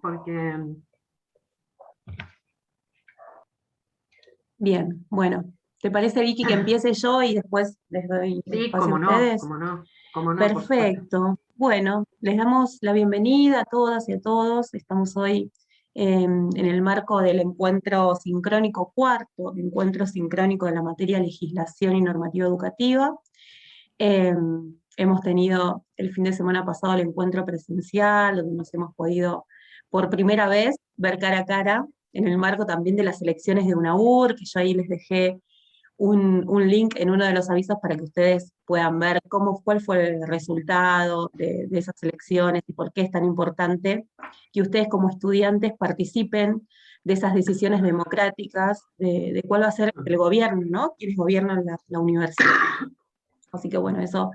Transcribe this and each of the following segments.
porque... Bien, bueno. ¿Te parece, Vicky, que empiece yo y después les doy el Sí, espacio a ustedes? cómo no, por supuesto. Perfecto. Bueno, les damos la bienvenida a todas y a todos. Estamos hoy en el marco del encuentro sincrónico cuarto, encuentro sincrónico de la materia legislación y normativa educativa. Eh, Hemos tenido el fin de semana pasado el encuentro presencial, donde nos hemos podido por primera vez ver cara a cara, en el marco también de las elecciones de UNAUR, que yo ahí les dejé un link en uno de los avisos para que ustedes puedan ver cuál fue el resultado de esas elecciones y por qué es tan importante que ustedes como estudiantes participen de esas decisiones democráticas, de cuál va a ser el gobierno, ¿no? Quienes gobiernan la universidad. Así que bueno, eso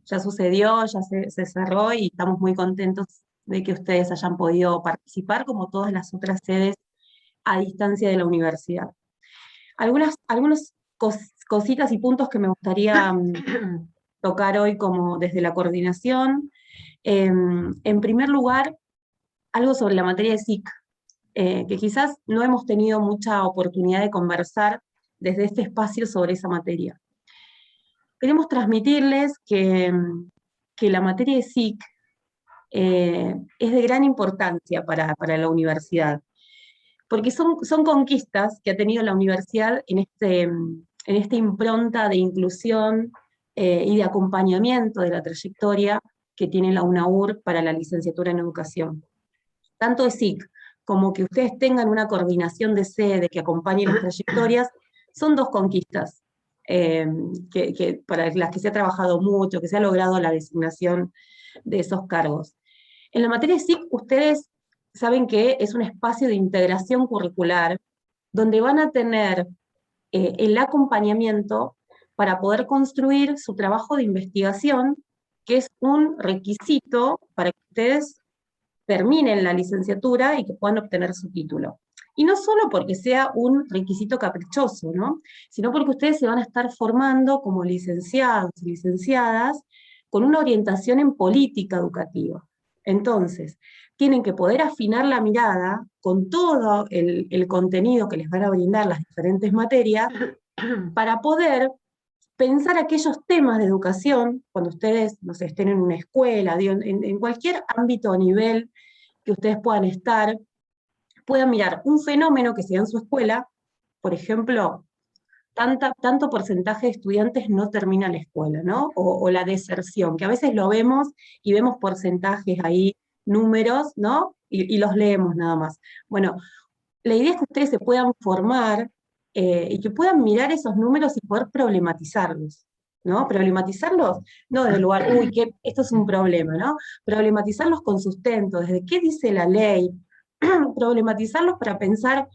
ya sucedió, ya se cerró y estamos muy contentos de que ustedes hayan podido participar, como todas las otras sedes a distancia de la universidad. Algunas cositas y puntos que me gustaría tocar hoy como desde la coordinación. En primer lugar, algo sobre la materia de SIC, que quizás no hemos tenido mucha oportunidad de conversar desde este espacio sobre esa materia. Queremos transmitirles que la materia de SIC es de gran importancia para la universidad, porque son conquistas que ha tenido la universidad en esta impronta de inclusión y de acompañamiento de la trayectoria que tiene la UNAUR para la licenciatura en educación. Tanto de SIC como que ustedes tengan una coordinación de sede que acompañe las trayectorias, son dos conquistas para las que se ha trabajado mucho, que se ha logrado la designación de esos cargos. En la materia de SIC, ustedes saben que es un espacio de integración curricular donde van a tener el acompañamiento para poder construir su trabajo de investigación, que es un requisito para que ustedes terminen la licenciatura y que puedan obtener su título. Y no solo porque sea un requisito caprichoso, ¿no? Sino porque ustedes se van a estar formando como licenciados y licenciadas con una orientación en política educativa. Entonces, tienen que poder afinar la mirada con todo el contenido que les van a brindar las diferentes materias para poder pensar aquellos temas de educación, cuando ustedes, no sé, estén en una escuela, en cualquier ámbito o nivel que ustedes puedan estar, puedan mirar un fenómeno que se da en su escuela, por ejemplo, tanto porcentaje de estudiantes no termina la escuela, ¿no? O la deserción, que a veces lo vemos y vemos porcentajes ahí, números, ¿no? Y los leemos nada más. Bueno, la idea es que ustedes se puedan formar y que puedan mirar esos números y poder problematizarlos, ¿no? Problematizarlos, no desde el lugar, uy, esto es un problema, ¿no? Problematizarlos con sustento, desde qué dice la ley, problematizarlos para pensar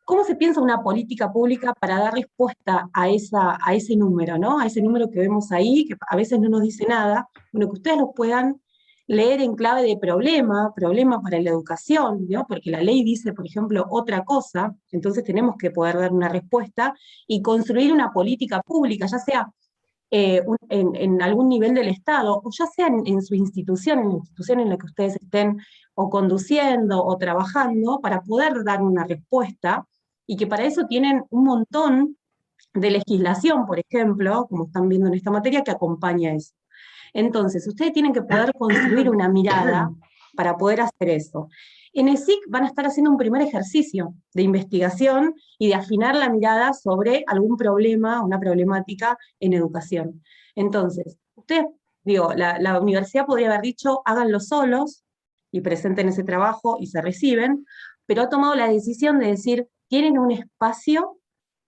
cómo se piensa una política pública para dar respuesta a ese número, ¿no? A ese número que vemos ahí, que a veces no nos dice nada, bueno, que ustedes lo puedan leer en clave de problema para la educación, ¿no? Porque la ley dice, por ejemplo, otra cosa, entonces tenemos que poder dar una respuesta y construir una política pública, ya sea en algún nivel del Estado, o ya sea en su institución, en la institución en la que ustedes estén o conduciendo o trabajando, para poder dar una respuesta, y que para eso tienen un montón de legislación, por ejemplo, como están viendo en esta materia, que acompaña eso. Entonces, ustedes tienen que poder construir una mirada para poder hacer eso. En el SIC van a estar haciendo un primer ejercicio de investigación y de afinar la mirada sobre algún problema, una problemática en educación. Entonces, ustedes, la universidad podría haber dicho, háganlo solos y presenten ese trabajo y se reciben, pero ha tomado la decisión de decir, tienen un espacio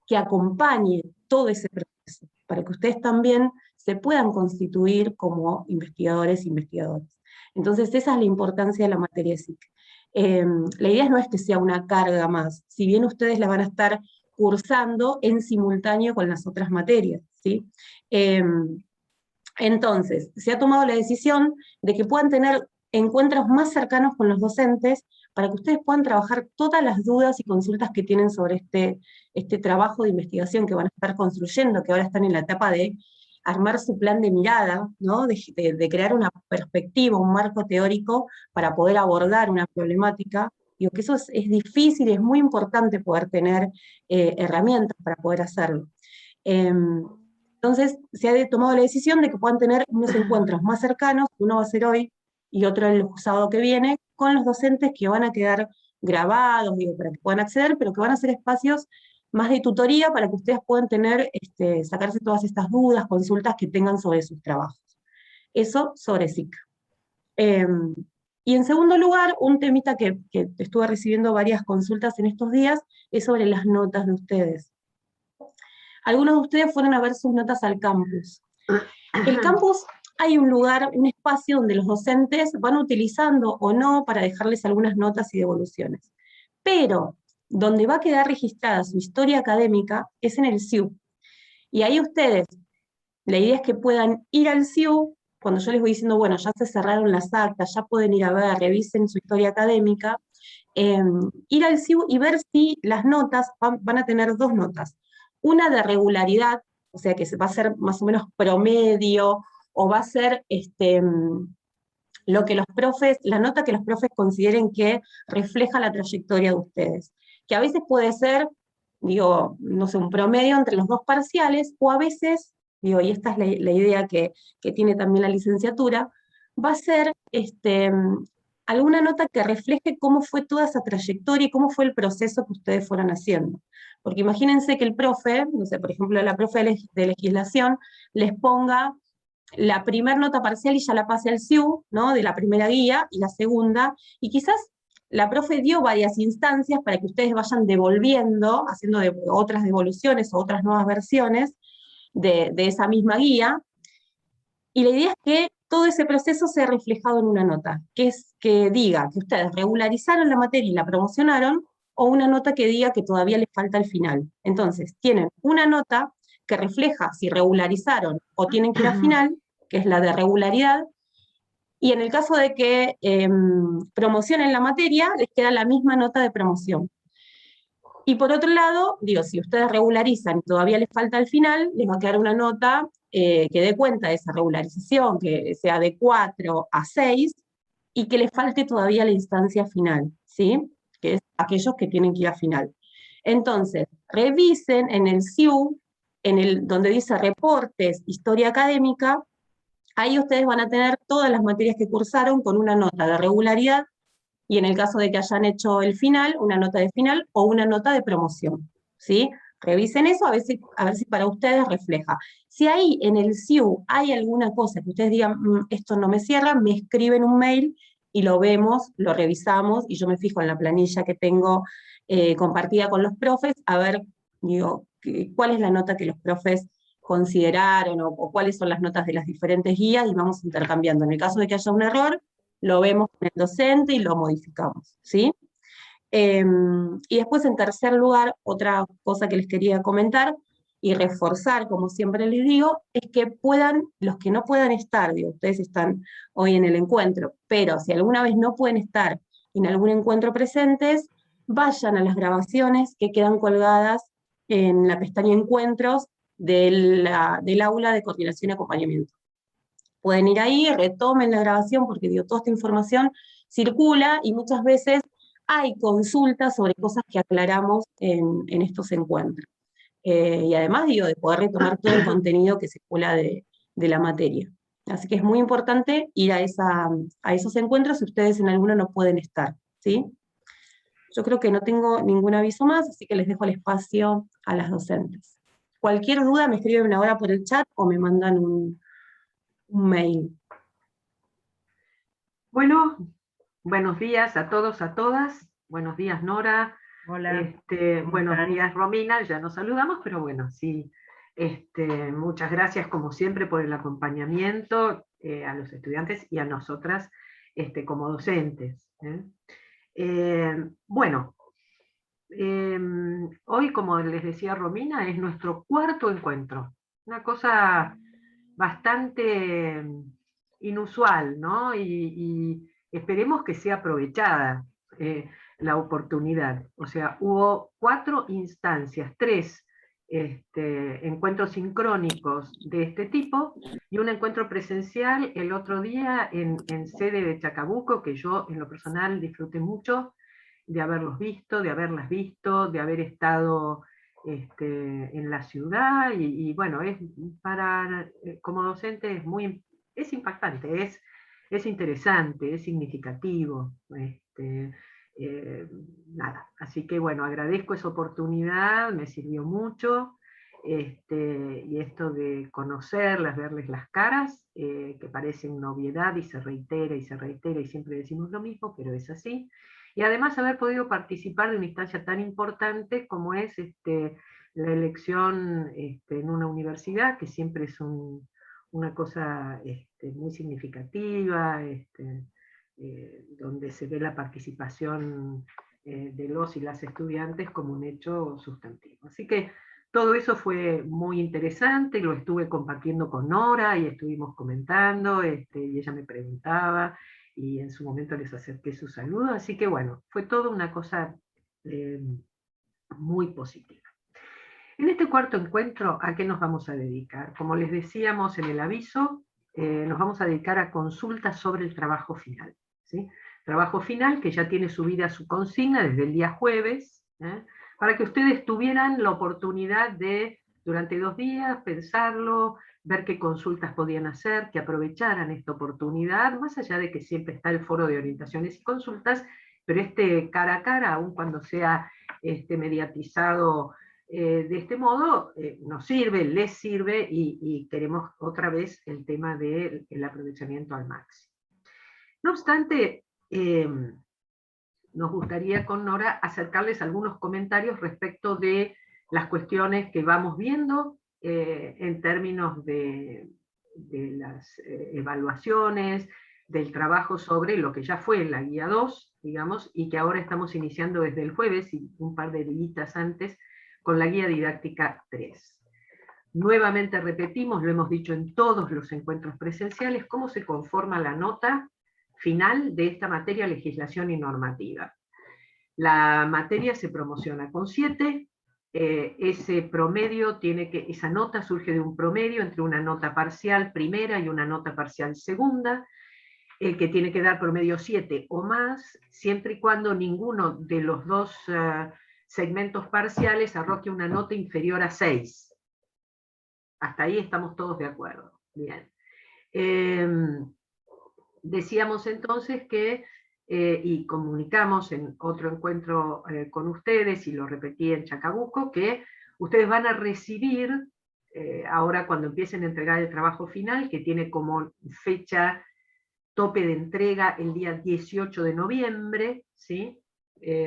que acompañe todo ese proceso, para que ustedes también se puedan constituir como investigadores e investigadoras. Entonces, esa es la importancia de la materia SIC. La idea no es que sea una carga más, si bien ustedes la van a estar cursando en simultáneo con las otras materias, ¿sí? Entonces, se ha tomado la decisión de que puedan tener encuentros más cercanos con los docentes para que ustedes puedan trabajar todas las dudas y consultas que tienen sobre este trabajo de investigación que van a estar construyendo, que ahora están en la etapa de armar su plan de mirada, ¿no? De crear una perspectiva, un marco teórico para poder abordar una problemática. Digo que eso es difícil y es muy importante poder tener herramientas para poder hacerlo. Entonces se ha tomado la decisión de que puedan tener unos encuentros más cercanos, uno va a ser hoy y otro el sábado que viene, con los docentes que van a quedar grabados, digo, para que puedan acceder, pero que van a ser espacios más de tutoría para que ustedes puedan tener, sacarse todas estas dudas, consultas que tengan sobre sus trabajos. Eso sobre SICA. Y en segundo lugar, un temita que estuve recibiendo varias consultas en estos días es sobre las notas de ustedes. Algunos de ustedes fueron a ver sus notas al campus. El campus, hay un lugar, un espacio donde los docentes van utilizando o no para dejarles algunas notas y devoluciones. Pero donde va a quedar registrada su historia académica es en el SIU. Y ahí ustedes, la idea es que puedan ir al SIU, cuando yo les voy diciendo, bueno, ya se cerraron las actas, ya pueden ir a ver, revisen su historia académica, ir al SIU y ver si las notas van a tener dos notas. Una de regularidad, o sea que va a ser más o menos promedio, o va a ser lo que los profes, la nota que los profes consideren que refleja la trayectoria de ustedes. Que a veces puede ser, digo, no sé, un promedio entre los dos parciales, o a veces, digo, y esta es la idea que tiene también la licenciatura, va a ser alguna nota que refleje cómo fue toda esa trayectoria y cómo fue el proceso que ustedes fueron haciendo. Porque imagínense que el profe, no sé, por ejemplo, la profe de legislación, les ponga la primera nota parcial y ya la pase al SIU, ¿no? De la primera guía, y la segunda, y quizás la profe dio varias instancias para que ustedes vayan devolviendo, haciendo otras devoluciones o otras nuevas versiones de esa misma guía, y la idea es que todo ese proceso sea reflejado en una nota, que es que diga que ustedes regularizaron la materia y la promocionaron, o una nota que diga que todavía les falta el final. Entonces, tienen una nota que refleja si regularizaron o tienen que ir a final, que es la de regularidad, y en el caso de que promocionen la materia, les queda la misma nota de promoción. Y por otro lado, digo, si ustedes regularizan y todavía les falta el final, les va a quedar una nota que dé cuenta de esa regularización, que sea de 4 a 6, y que les falte todavía la instancia final, ¿sí? Que es aquellos que tienen que ir a final. Entonces, revisen en el SIU, donde dice reportes, historia académica, ahí ustedes van a tener todas las materias que cursaron con una nota de regularidad, y en el caso de que hayan hecho el final, una nota de final o una nota de promoción, ¿sí? Revisen eso a ver si para ustedes refleja. Si ahí en el SIU hay alguna cosa que ustedes digan, esto no me cierra, me escriben un mail y lo vemos, lo revisamos, y yo me fijo en la planilla que tengo compartida con los profes, a ver, digo, cuál es la nota que los profes consideraron, o cuáles son las notas de las diferentes guías, y vamos intercambiando. En el caso de que haya un error, lo vemos con el docente y lo modificamos, ¿sí? Y después, en tercer lugar, otra cosa que les quería comentar y reforzar, como siempre les digo, es que puedan, los que no puedan estar, digo, ustedes están hoy en el encuentro, pero si alguna vez no pueden estar en algún encuentro presentes, vayan a las grabaciones que quedan colgadas en la pestaña Encuentros del aula de coordinación y acompañamiento. Pueden ir ahí, retomen la grabación, porque digo, toda esta información circula y muchas veces hay consultas sobre cosas que aclaramos en estos encuentros. Y además, digo, de poder retomar todo el contenido que circula de la materia. Así que es muy importante ir a esos encuentros si ustedes en alguno no pueden estar, ¿sí? Yo creo que no tengo ningún aviso más, así que les dejo el espacio a las docentes. Cualquier duda me escriben ahora por el chat o me mandan un mail. Bueno, buenos días a todos, a todas. Buenos días, Nora. Hola. Buenos días, Romina. Ya nos saludamos, pero bueno, sí. Muchas gracias, como siempre, por el acompañamiento a los estudiantes y a nosotras como docentes. Bueno, hoy, como les decía Romina, es nuestro cuarto encuentro. Una cosa bastante inusual, ¿no? Y esperemos que sea aprovechada la oportunidad. O sea, hubo 4 instancias, 3 encuentros sincrónicos de este tipo, y un encuentro presencial el otro día en sede de Chacabuco, que yo en lo personal disfruté mucho de haberlos visto, de haberlas visto, de haber estado en la ciudad, y bueno, como docente es impactante, es interesante, es significativo. Eh, Nada, así que bueno, agradezco esa oportunidad, me sirvió mucho, y esto de conocerlas, verles las caras, que parecen novedad y se reitera y se reitera y siempre decimos lo mismo, pero es así. Y además haber podido participar de una instancia tan importante como es la elección en una universidad, que siempre es una cosa muy significativa, donde se ve la participación de los y las estudiantes como un hecho sustantivo. Así que todo eso fue muy interesante, lo estuve compartiendo con Nora y estuvimos comentando, y ella me preguntaba, y en su momento les acerqué su saludo, así que bueno, fue toda una cosa muy positiva. En este cuarto encuentro, ¿a qué nos vamos a dedicar? Como les decíamos en el aviso, nos vamos a dedicar a consultas sobre el trabajo final, ¿sí? Trabajo final que ya tiene subida su consigna desde el día jueves, para que ustedes tuvieran la oportunidad de, durante 2 días, pensarlo, ver qué consultas podían hacer, que aprovecharan esta oportunidad, más allá de que siempre está el foro de orientaciones y consultas, pero cara a cara, aun cuando sea mediatizado de este modo, nos sirve, les sirve, y queremos otra vez el tema del aprovechamiento al máximo. No obstante, nos gustaría con Nora acercarles algunos comentarios respecto de las cuestiones que vamos viendo en términos de las evaluaciones, del trabajo sobre lo que ya fue la guía 2, digamos, y que ahora estamos iniciando desde el jueves y un par de días antes con la guía didáctica 3. Nuevamente repetimos, lo hemos dicho en todos los encuentros presenciales, cómo se conforma la nota final de esta materia, legislación y normativa. La materia se promociona con 7, ese promedio esa nota surge de un promedio entre una nota parcial primera y una nota parcial segunda, que tiene que dar promedio 7 o más, siempre y cuando ninguno de los dos segmentos parciales arroje una nota inferior a 6. Hasta ahí estamos todos de acuerdo. Bien. Decíamos entonces que, y comunicamos en otro encuentro con ustedes, y lo repetí en Chacabuco, que ustedes van a recibir, ahora cuando empiecen a entregar el trabajo final, que tiene como fecha tope de entrega el día 18 de noviembre, ¿sí?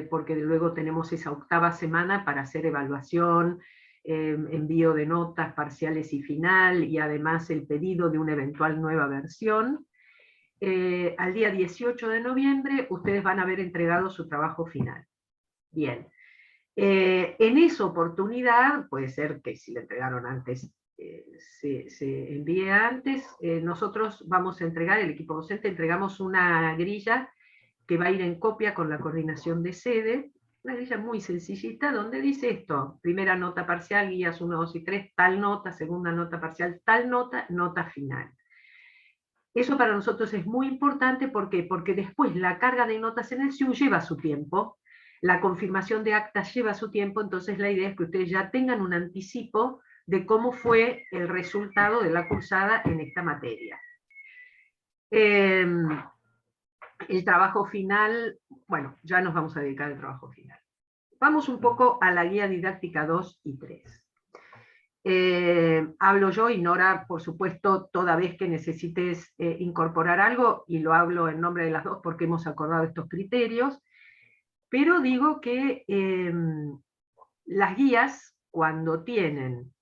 Porque luego tenemos esa 8ª semana para hacer evaluación, envío de notas parciales y final, y además el pedido de una eventual nueva versión. Al día 18 de noviembre ustedes van a haber entregado su trabajo final. Bien. En esa oportunidad, puede ser que si le entregaron antes, se envíe antes, nosotros vamos a entregar, el equipo docente, entregamos una grilla que va a ir en copia con la coordinación de sede, una grilla muy sencillita, donde dice esto: primera nota parcial, guías 1, 2 y 3, tal nota; segunda nota parcial, tal nota, nota final. Eso para nosotros es muy importante, ¿por qué? Porque después la carga de notas en el SIU lleva su tiempo, la confirmación de actas lleva su tiempo, entonces la idea es que ustedes ya tengan un anticipo de cómo fue el resultado de la cursada en esta materia. El trabajo final, bueno, ya nos vamos a dedicar al trabajo final. Vamos un poco a la guía didáctica 2 y 3. Hablo yo, y Nora, por supuesto, toda vez que necesites incorporar algo, y lo hablo en nombre de las dos porque hemos acordado estos criterios, pero digo que las guías, cuando tienen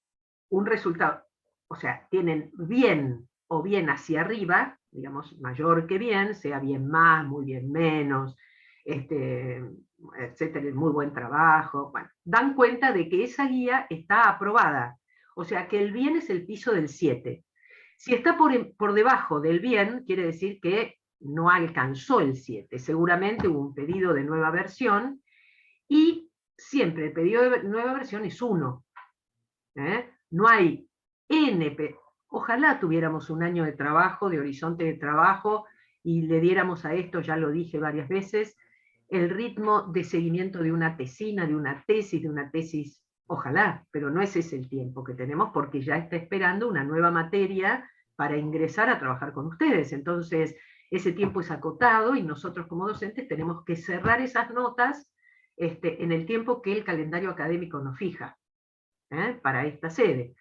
un resultado, o sea, tienen bien o bien hacia arriba, digamos, mayor que bien, sea bien más, muy bien menos, etcétera, muy buen trabajo, bueno, dan cuenta de que esa guía está aprobada. O sea, que el bien es el piso del 7. Si está por debajo del bien, quiere decir que no alcanzó el 7. Seguramente hubo un pedido de nueva versión, y siempre el pedido de nueva versión es 1. No hay ojalá tuviéramos un año de trabajo, de horizonte de trabajo, y le diéramos a esto, ya lo dije varias veces, el ritmo de seguimiento de una tesina, de una tesis, ojalá, pero no ese es el tiempo que tenemos porque ya está esperando una nueva materia para ingresar a trabajar con ustedes. Entonces, ese tiempo es acotado y nosotros como docentes tenemos que cerrar esas notas en el tiempo que el calendario académico nos fija para esta sede.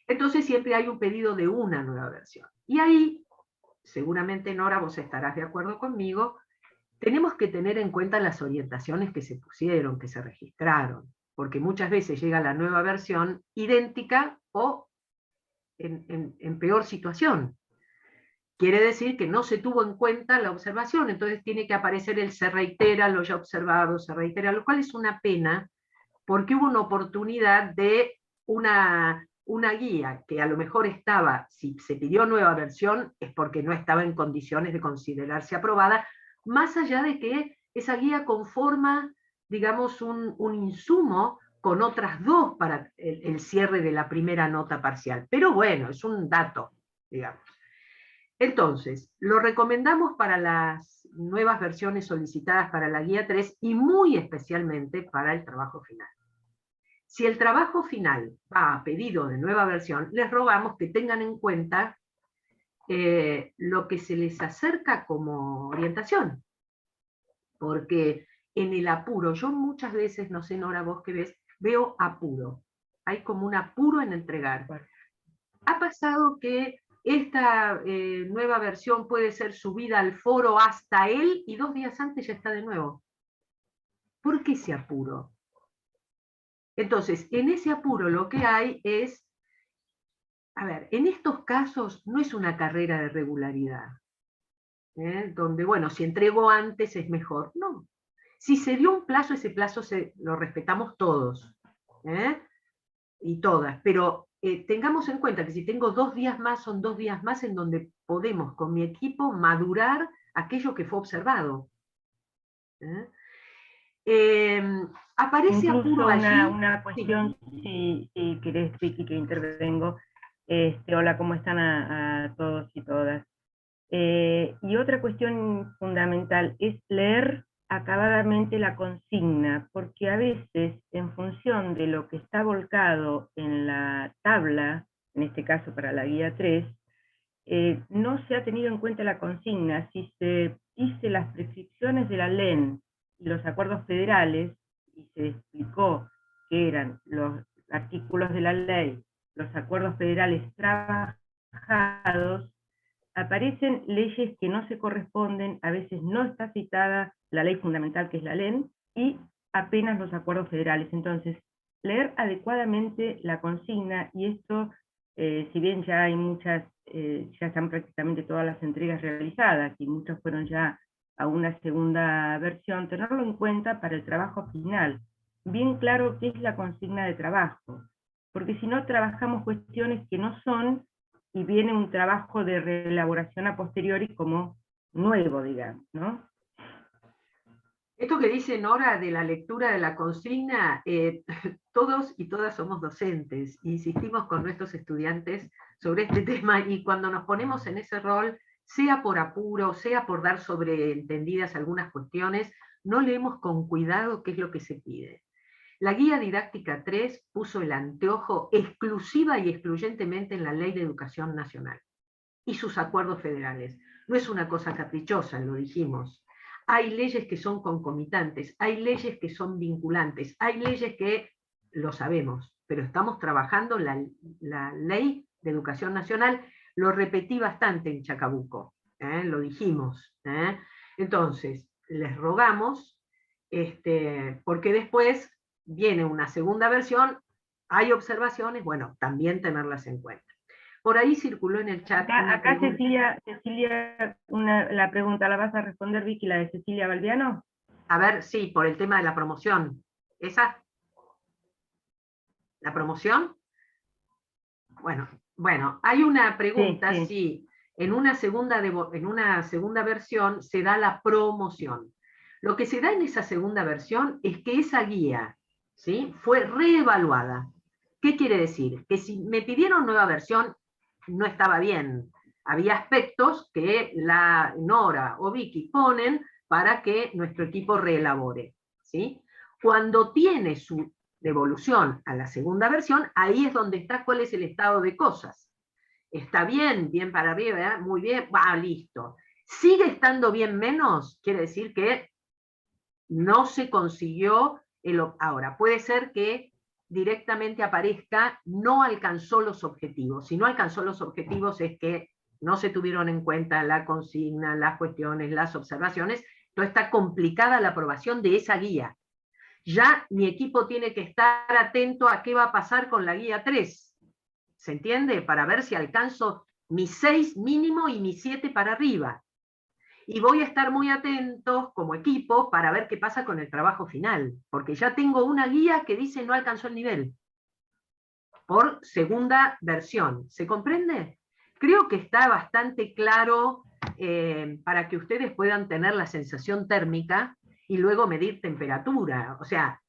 Entonces siempre hay un pedido de una nueva versión. Y ahí, seguramente Nora, vos estarás de acuerdo conmigo, tenemos que tener en cuenta las orientaciones que se pusieron, que se registraron, porque muchas veces llega la nueva versión idéntica o en peor situación. Quiere decir que no se tuvo en cuenta la observación, entonces tiene que aparecer el se reitera, lo ya observado, se reitera, lo cual es una pena, porque hubo una oportunidad de una guía que a lo mejor estaba, si se pidió nueva versión, es porque no estaba en condiciones de considerarse aprobada, más allá de que esa guía conforma, digamos, un insumo con otras dos para el cierre de la primera nota parcial. Pero bueno, es un dato, digamos. Entonces, lo recomendamos para las nuevas versiones solicitadas para la guía 3 y muy especialmente para el trabajo final. Si el trabajo final va a pedido de nueva versión, les rogamos que tengan en cuenta lo que se les acerca como orientación. Porque en el apuro, yo muchas veces, no sé Nora, vos que ves, veo apuro. Hay como un apuro en entregar. Ha pasado que esta nueva versión puede ser subida al foro hasta él y 2 días antes ya está de nuevo. ¿Por qué ese apuro? Entonces, en ese apuro lo que hay es, a ver, en estos casos no es una carrera de regularidad, donde, bueno, si entrego antes es mejor. No. Si se dio un plazo, ese plazo lo respetamos todos, y todas, pero tengamos en cuenta que si tengo 2 días más, son 2 días más en donde podemos con mi equipo madurar aquello que fue observado. Aparece incluso apuro allí. una cuestión, sí. si querés, Vicky, que intervengo. Hola, ¿cómo están a todos y todas? Y otra cuestión fundamental es leer acabadamente la consigna, porque a veces, en función de lo que está volcado en la tabla, en este caso para la guía 3, no se ha tenido en cuenta la consigna. Si se dice las prescripciones de la LEN y los acuerdos federales, y se explicó que eran los artículos de la ley, los acuerdos federales trabajados, aparecen leyes que no se corresponden, a veces no está citada la ley fundamental que es la LEN, y apenas los acuerdos federales. Entonces, leer adecuadamente la consigna, y esto, si bien ya hay muchas, ya están prácticamente todas las entregas realizadas, y muchas fueron ya a una segunda versión, tenerlo en cuenta para el trabajo final, bien claro qué es la consigna de trabajo, porque si no trabajamos cuestiones que no son, y viene un trabajo de reelaboración a posteriori como nuevo, digamos, ¿no? Esto que dice Nora de la lectura de la consigna, todos y todas somos docentes, insistimos con nuestros estudiantes sobre este tema, y cuando nos ponemos en ese rol, sea por apuro, sea por dar sobreentendidas algunas cuestiones, no leemos con cuidado qué es lo que se pide. La guía didáctica 3 puso el anteojo exclusiva y excluyentemente en la Ley de Educación Nacional y sus acuerdos federales. No es una cosa caprichosa, lo dijimos. Hay leyes que son concomitantes, hay leyes que son vinculantes, hay leyes que lo sabemos, pero estamos trabajando la Ley de Educación Nacional. Lo repetí bastante en Chacabuco, lo dijimos. Entonces, les rogamos, porque después viene una segunda versión, hay observaciones, bueno, también tenerlas en cuenta. Por ahí circuló en el chat. Acá Cecilia, la pregunta la vas a responder, Vicky, la de Cecilia Balbiano. A ver, sí, por el tema de la promoción. ¿Esa? ¿La promoción? Bueno, hay una pregunta, sí. si en una segunda versión se da la promoción. Lo que se da en esa segunda versión es que esa guía, ¿sí?, fue reevaluada. ¿Qué quiere decir? Que si me pidieron nueva versión, no estaba bien. Había aspectos que la Nora o Vicky ponen para que nuestro equipo reelabore, ¿sí? Cuando tiene su devolución a la segunda versión, ahí es donde está cuál es el estado de cosas. Está bien, bien para arriba, ¿eh? Muy bien, listo. Sigue estando bien menos, quiere decir que no se consiguió ahora. Puede ser que directamente aparezca no alcanzó los objetivos. Si no alcanzó los objetivos es que no se tuvieron en cuenta la consigna, las cuestiones, las observaciones. Entonces está complicada la aprobación de esa guía. Ya mi equipo tiene que estar atento a qué va a pasar con la guía 3. ¿Se entiende? Para ver si alcanzo mi 6 mínimo y mi 7 para arriba. Y voy a estar muy atentos como equipo para ver qué pasa con el trabajo final, porque ya tengo una guía que dice no alcanzó el nivel, por segunda versión. ¿Se comprende? Creo que está bastante claro para que ustedes puedan tener la sensación térmica y luego medir temperatura. O sea,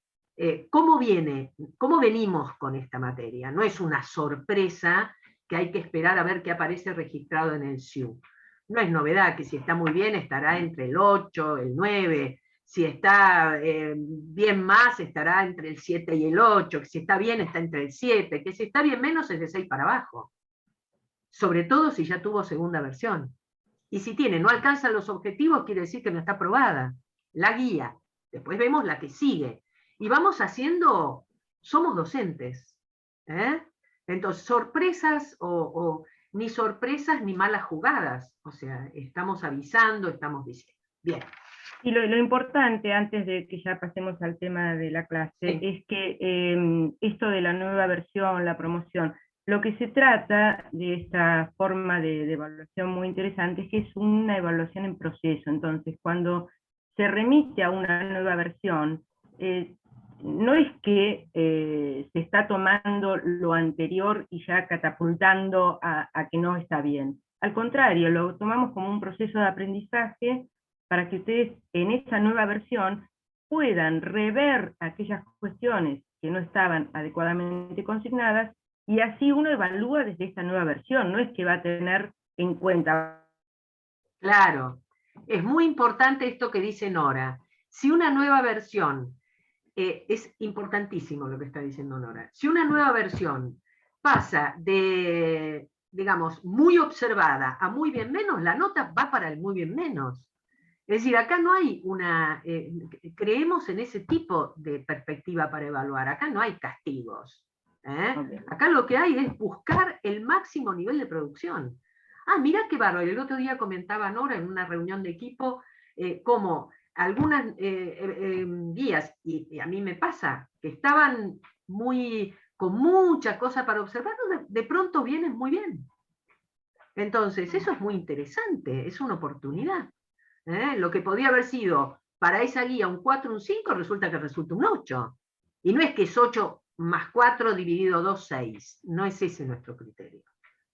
¿cómo venimos con esta materia? No es una sorpresa que hay que esperar a ver qué aparece registrado en el SIU. No es novedad que si está muy bien estará entre el 8, el 9, si está bien más estará entre el 7 y el 8, que si está bien está entre el 7, que si está bien menos es de 6 para abajo. Sobre todo si ya tuvo segunda versión. Y si no alcanza los objetivos, quiere decir que no está aprobada. La guía. Después vemos la que sigue. Y vamos haciendo, somos docentes. Entonces, sorpresas ni sorpresas ni malas jugadas. O sea, estamos avisando, estamos diciendo. Bien. Y lo importante, antes de que ya pasemos al tema de la clase, sí, es que esto de la nueva versión, la promoción, lo que se trata de esta forma de evaluación muy interesante es que es una evaluación en proceso. Entonces, cuando se remite a una nueva versión, no es que se está tomando lo anterior y ya catapultando a que no está bien. Al contrario, lo tomamos como un proceso de aprendizaje para que ustedes en esta nueva versión puedan rever aquellas cuestiones que no estaban adecuadamente consignadas, y así uno evalúa desde esta nueva versión, no es que va a tener en cuenta. Claro, es muy importante esto que dice Nora. Si una nueva versión, es importantísimo lo que está diciendo Nora, si una nueva versión pasa de, digamos, muy observada a muy bien menos, la nota va para el muy bien menos. Es decir, acá no hay creemos en ese tipo de perspectiva para evaluar, acá no hay castigos. Okay. Acá lo que hay es buscar el máximo nivel de producción. Mirá qué bárbaro, el otro día comentaba Nora en una reunión de equipo, cómo algunas guías, y a mí me pasa, que estaban con mucha cosa para observar, de pronto vienen muy bien. Entonces, eso es muy interesante, es una oportunidad. Lo que podía haber sido para esa guía un 4, un 5, resulta un 8. Y no es que es 8 más 4 dividido 2, 6. No es ese nuestro criterio.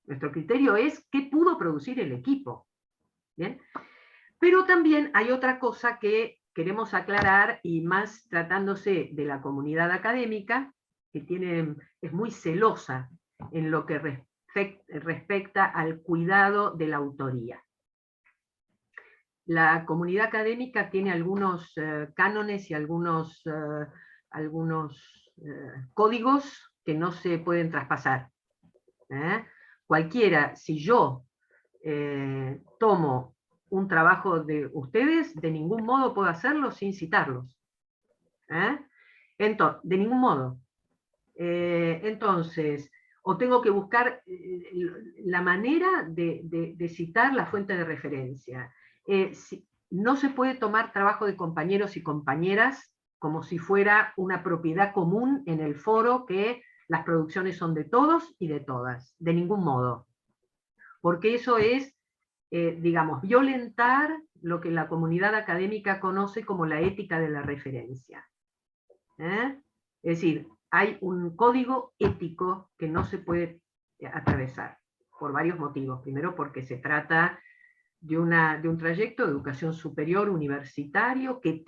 Nuestro criterio es qué pudo producir el equipo. ¿Bien? Pero también hay otra cosa que queremos aclarar, y más tratándose de la comunidad académica, que es muy celosa en lo que respecta al cuidado de la autoría. La comunidad académica tiene algunos cánones y algunos códigos que no se pueden traspasar. Cualquiera, si yo tomo un trabajo de ustedes, de ningún modo puedo hacerlo sin citarlos. Entonces, de ningún modo. Entonces, o tengo que buscar la manera de citar la fuente de referencia. No se puede tomar trabajo de compañeros y compañeras como si fuera una propiedad común en el foro, que las producciones son de todos y de todas, de ningún modo. Porque eso es, digamos, violentar lo que la comunidad académica conoce como la ética de la referencia. Es decir, hay un código ético que no se puede atravesar, por varios motivos. Primero, porque se trata de un trayecto de educación superior universitario que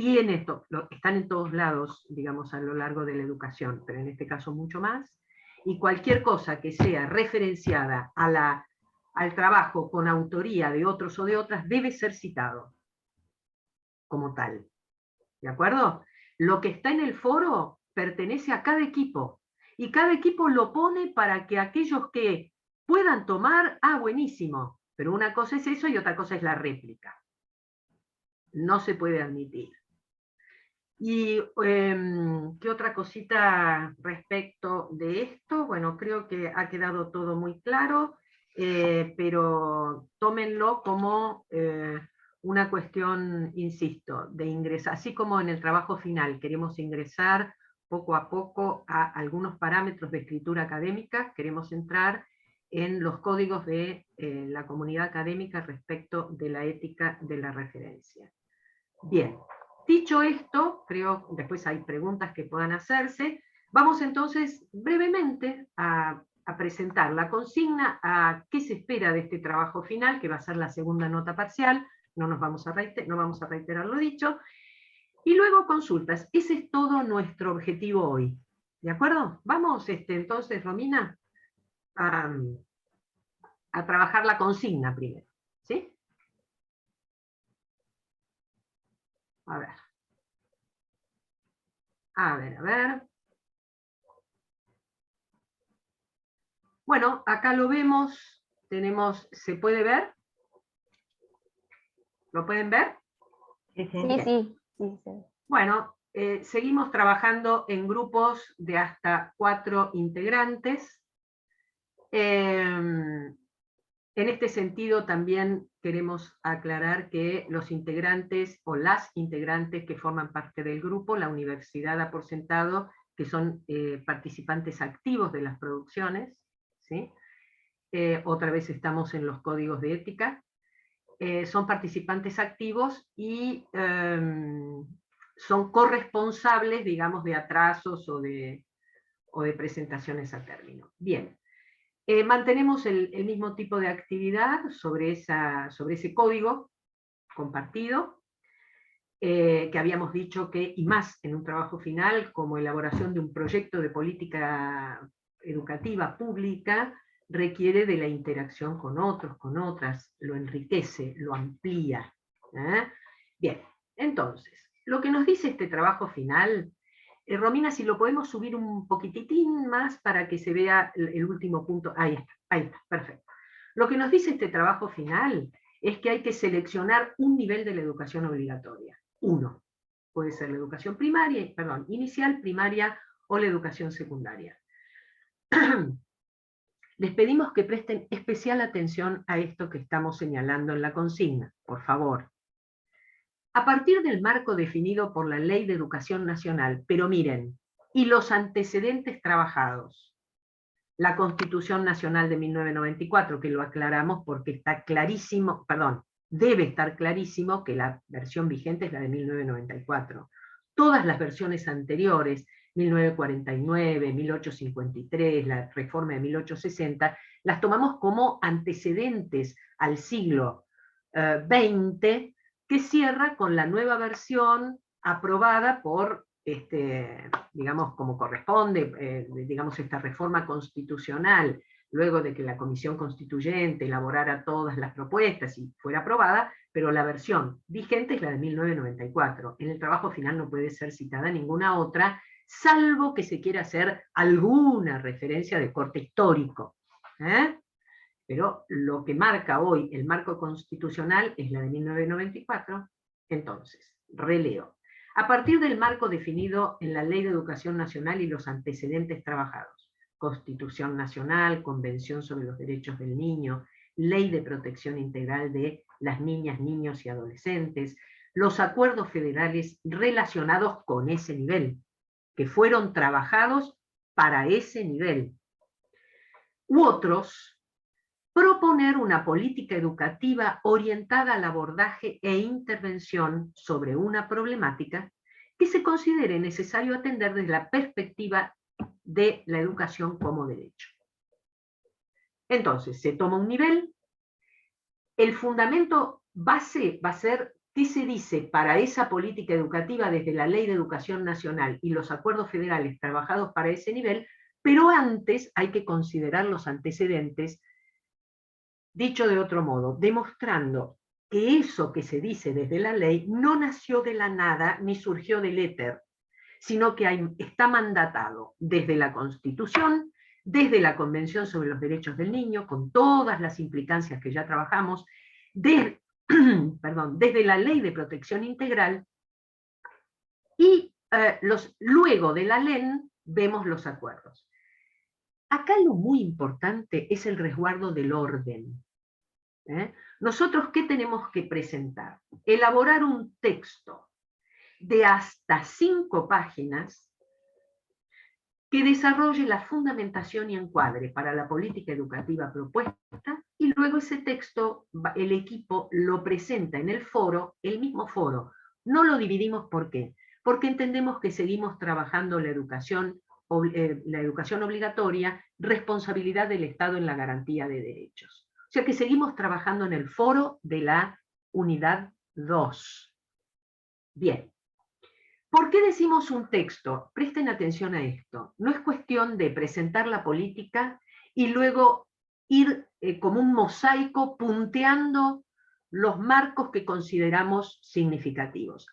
están en todos lados, digamos, a lo largo de la educación, pero en este caso mucho más. y cualquier cosa que sea referenciada al trabajo con autoría de otros o de otras debe ser citado como tal. ¿De acuerdo? Lo que está en el foro pertenece a cada equipo, y cada equipo lo pone para que aquellos que puedan tomar, buenísimo, pero una cosa es eso y otra cosa es la réplica. No se puede admitir. Y ¿qué otra cosita respecto de esto? Bueno, creo que ha quedado todo muy claro, pero tómenlo como una cuestión, insisto, de ingresar, así como en el trabajo final queremos ingresar poco a poco a algunos parámetros de escritura académica, queremos entrar en los códigos de la comunidad académica respecto de la ética de la referencia. Bien, dicho esto, creo que después hay preguntas que puedan hacerse. Vamos entonces brevemente a presentar la consigna, a qué se espera de este trabajo final, que va a ser la segunda nota parcial, no vamos a reiterar lo dicho, y luego consultas. Ese es todo nuestro objetivo hoy. ¿De acuerdo? Vamos entonces, Romina, a trabajar la consigna primero. ¿Sí? A ver. A ver. Bueno, acá lo vemos, ¿se puede ver? ¿Lo pueden ver? Sí. Bueno, seguimos trabajando en grupos de hasta 4 integrantes. En este sentido también queremos aclarar que los integrantes o las integrantes que forman parte del grupo, la universidad ha por sentado que son participantes activos de las producciones, ¿sí? Otra vez estamos en los códigos de ética. Son participantes activos y son corresponsables, digamos, de atrasos o de presentaciones a término. Bien. Mantenemos el mismo tipo de actividad sobre ese código compartido, que habíamos dicho que, y más en un trabajo final, como elaboración de un proyecto de política educativa pública, requiere de la interacción con otros, con otras, lo enriquece, lo amplía. Bien, entonces, lo que nos dice este trabajo final, Romina, si lo podemos subir un poquititín más para que se vea el último punto. Ahí está, perfecto. Lo que nos dice este trabajo final es que hay que seleccionar un nivel de la educación obligatoria. Uno. Puede ser la educación inicial, primaria o la educación secundaria. Les pedimos que presten especial atención a esto que estamos señalando en la consigna, por favor. A partir del marco definido por la Ley de Educación Nacional, pero miren, y los antecedentes trabajados, la Constitución Nacional de 1994, que lo aclaramos porque está clarísimo, debe estar clarísimo que la versión vigente es la de 1994. Todas las versiones anteriores, 1949, 1853, la reforma de 1860, las tomamos como antecedentes al siglo XX, que cierra con la nueva versión aprobada por, digamos, como corresponde, digamos, esta reforma constitucional, luego de que la Comisión Constituyente elaborara todas las propuestas y fuera aprobada, pero la versión vigente es la de 1994. En el trabajo final no puede ser citada ninguna otra, salvo que se quiera hacer alguna referencia de corte histórico. Pero lo que marca hoy el marco constitucional es la de 1994. Entonces, releo. A partir del marco definido en la Ley de Educación Nacional y los antecedentes trabajados, Constitución Nacional, Convención sobre los Derechos del Niño, Ley de Protección Integral de las Niñas, Niños y Adolescentes, los acuerdos federales relacionados con ese nivel, que fueron trabajados para ese nivel, u otros, proponer una política educativa orientada al abordaje e intervención sobre una problemática que se considere necesario atender desde la perspectiva de la educación como derecho. Entonces, se toma un nivel, el fundamento base va a ser qué se dice para esa política educativa desde la Ley de Educación Nacional y los acuerdos federales trabajados para ese nivel, Pero antes hay que considerar los antecedentes, dicho de otro modo, demostrando que eso que se dice desde la ley no nació de la nada ni surgió del éter, sino que está mandatado desde la Constitución, desde la Convención sobre los Derechos del Niño, con todas las implicancias que ya trabajamos, desde la Ley de Protección Integral, y luego de la LEN vemos los acuerdos. Acá lo muy importante es el resguardo del orden. Nosotros, ¿qué tenemos que presentar? Elaborar un texto de hasta 5 páginas que desarrolle la fundamentación y encuadre para la política educativa propuesta, y luego ese texto el equipo lo presenta en el foro, el mismo foro. No lo dividimos, ¿por qué? Porque entendemos que seguimos trabajando la educación obligatoria, responsabilidad del Estado en la garantía de derechos. O sea que seguimos trabajando en el foro de la unidad 2. Bien. ¿Por qué decimos un texto? Presten atención a esto. No es cuestión de presentar la política y luego ir como un mosaico punteando los marcos que consideramos significativos.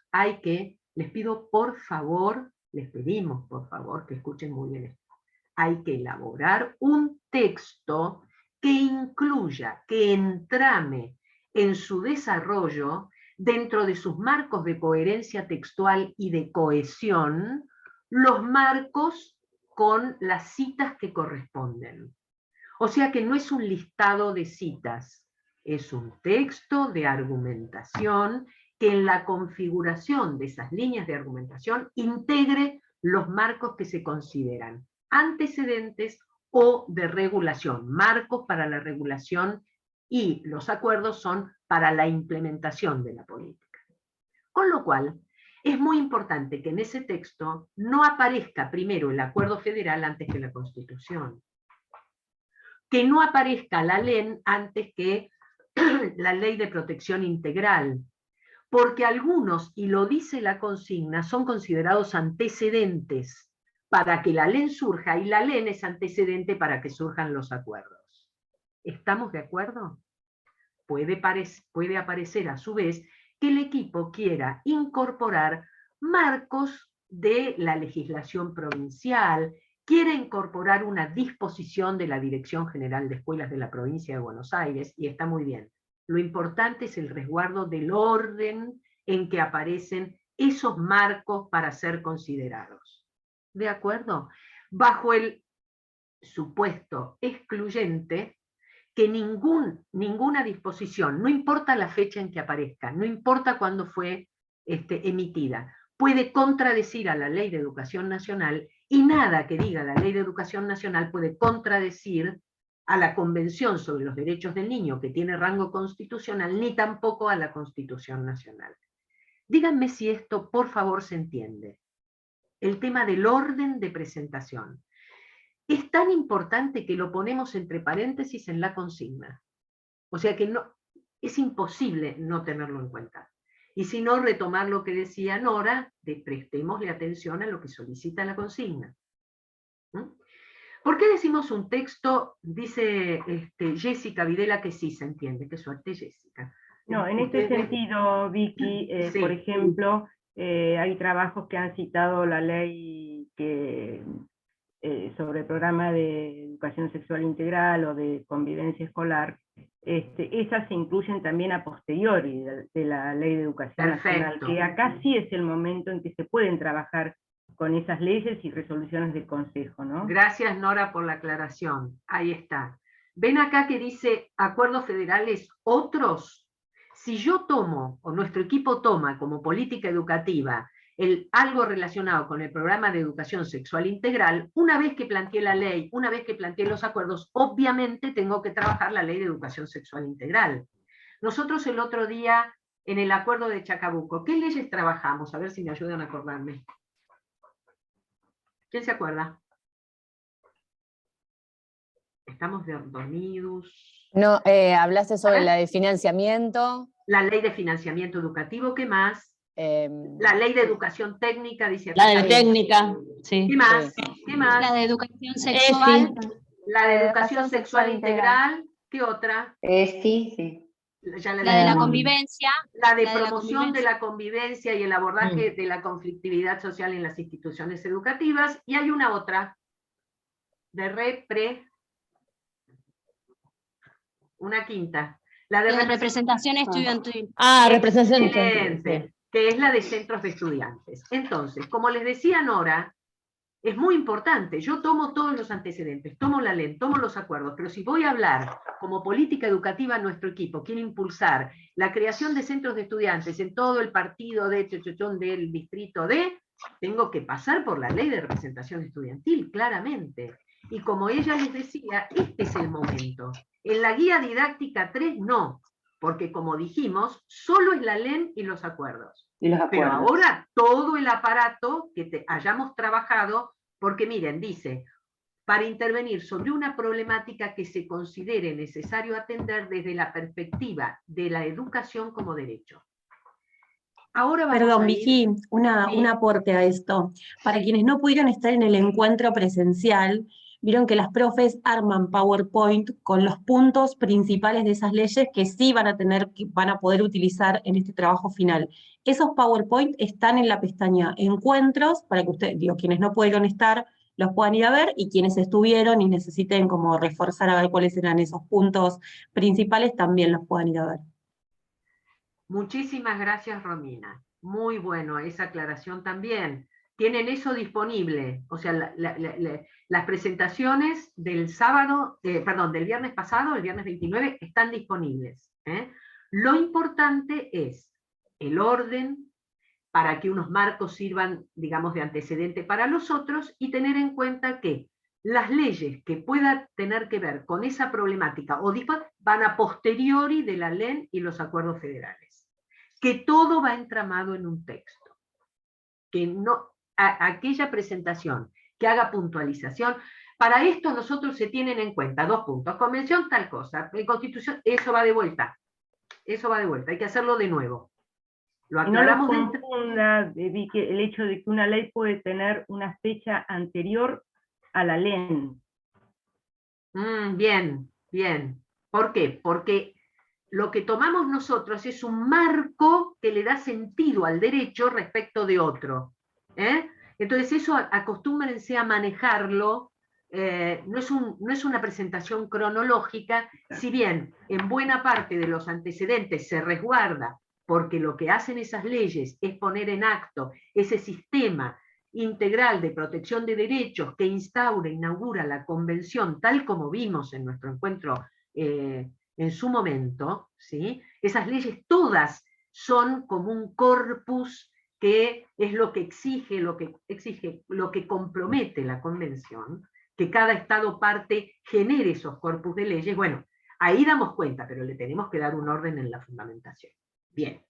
Les pido por favor, les pedimos por favor que escuchen muy bien esto. Hay que elaborar un texto que incluya, que entrame en su desarrollo, dentro de sus marcos de coherencia textual y de cohesión, los marcos con las citas que corresponden. O sea que no es un listado de citas, es un texto de argumentación que en la configuración de esas líneas de argumentación integre los marcos que se consideran antecedentes o de regulación, marcos para la regulación, y los acuerdos son para la implementación de la política. Con lo cual, es muy importante que en ese texto no aparezca primero el acuerdo federal antes que la Constitución, que no aparezca la LEN antes que la Ley de Protección Integral, porque algunos, y lo dice la consigna, son considerados antecedentes para que la LEN surja, y la LEN es antecedente para que surjan los acuerdos. ¿Estamos de acuerdo? Puede aparecer a su vez que el equipo quiera incorporar marcos de la legislación provincial, quiere incorporar una disposición de la Dirección General de Escuelas de la Provincia de Buenos Aires, y está muy bien. Lo importante es el resguardo del orden en que aparecen esos marcos para ser considerados. ¿De acuerdo? Bajo el supuesto excluyente que ninguna disposición, no importa la fecha en que aparezca, no importa cuándo fue emitida, puede contradecir a la Ley de Educación Nacional, y nada que diga la Ley de Educación Nacional puede contradecir a la Convención sobre los Derechos del Niño, que tiene rango constitucional, ni tampoco a la Constitución Nacional. Díganme si esto, por favor, se entiende. El tema del orden de presentación es tan importante que lo ponemos entre paréntesis en la consigna. O sea que no, es imposible no tenerlo en cuenta. Y si no, retomar lo que decía Nora, de prestémosle atención a lo que solicita la consigna. ¿Por qué decimos un texto? Dice Jessica Videla que sí se entiende. Qué suerte, Jessica. No, en este sentido, Vicky, sí. Por ejemplo, hay trabajos que han citado la ley sobre el programa de educación sexual integral o de convivencia escolar. Esas se incluyen también a posteriori de la Ley de Educación Nacional, que acá sí es el momento en que se pueden trabajar con esas leyes y resoluciones del Consejo, ¿no? Gracias, Nora, por la aclaración. Ahí está. ¿Ven acá que dice acuerdos federales otros? Si yo tomo, o nuestro equipo toma como política educativa, algo relacionado con el programa de educación sexual integral, una vez que planteé la ley, una vez que planteé los acuerdos, obviamente tengo que trabajar la ley de educación sexual integral. Nosotros el otro día, en el acuerdo de Chacabuco, ¿qué leyes trabajamos? A ver si me ayudan a acordarme. ¿Quién se acuerda? Estamos dormidos. No, hablaste sobre la de financiamiento. La ley de financiamiento educativo, ¿qué más? La ley de educación técnica, dice acá. La de técnica, sí. ¿Qué más? Sí. ¿Qué más? La de educación sexual. La de educación sexual integral. ¿Qué otra? Sí. Ya La de la convivencia. La de promoción de la convivencia y el abordaje de la conflictividad social en las instituciones educativas. Y hay una otra, de una quinta. La de representación estudiantil. Representación estudiantil. Que es la de centros de estudiantes. Entonces, como les decía Nora, es muy importante, yo tomo todos los antecedentes, tomo la ley, tomo los acuerdos, pero si voy a hablar como política educativa, nuestro equipo quiere impulsar la creación de centros de estudiantes en todo el partido del distrito tengo que pasar por la ley de representación estudiantil, claramente. Y como ella les decía, este es el momento. En la guía didáctica 3 no, porque como dijimos, solo es la ley y los acuerdos. Pero ahora todo el aparato que hayamos trabajado, porque miren, dice, para intervenir sobre una problemática que se considere necesario atender desde la perspectiva de la educación como derecho. Ahora vamos Perdón, a Vicky, un aporte a esto. Para quienes no pudieron estar en el encuentro presencial, vieron que las profes arman PowerPoint con los puntos principales de esas leyes que sí van a poder utilizar en este trabajo final. Esos PowerPoint están en la pestaña Encuentros, para que ustedes, quienes no pudieron estar, los puedan ir a ver, y quienes estuvieron y necesiten como reforzar a ver cuáles eran esos puntos principales, también los puedan ir a ver. Muchísimas gracias, Romina. Muy bueno esa aclaración también. Tienen eso disponible, o sea, las presentaciones del del viernes pasado, el viernes 29, están disponibles. Lo importante es el orden, para que unos marcos sirvan, digamos, de antecedente para los otros, y tener en cuenta que las leyes que puedan tener que ver con esa problemática van a posteriori de la ley y los acuerdos federales. Que todo va entramado en un texto. Que no, aquella presentación que haga puntualización, para esto nosotros se tienen en cuenta 2 puntos. Convención tal cosa, Constitución, eso va de vuelta. Eso va de vuelta, hay que hacerlo de nuevo. Lo aclaramos. No lo confunda, Vicky, el hecho de que una ley puede tener una fecha anterior a la ley. Bien. ¿Por qué? Porque lo que tomamos nosotros es un marco que le da sentido al derecho respecto de otro. Entonces eso acostúmbrense a manejarlo, no es una presentación cronológica, si bien en buena parte de los antecedentes se resguarda, porque lo que hacen esas leyes es poner en acto ese sistema integral de protección de derechos que inaugura la Convención, tal como vimos en nuestro encuentro en su momento, ¿sí? Esas leyes todas son como un corpus que es lo que exige, lo que compromete la Convención, que cada Estado parte genere esos corpus de leyes. Bueno, ahí damos cuenta, pero le tenemos que dar un orden en la fundamentación. Bien.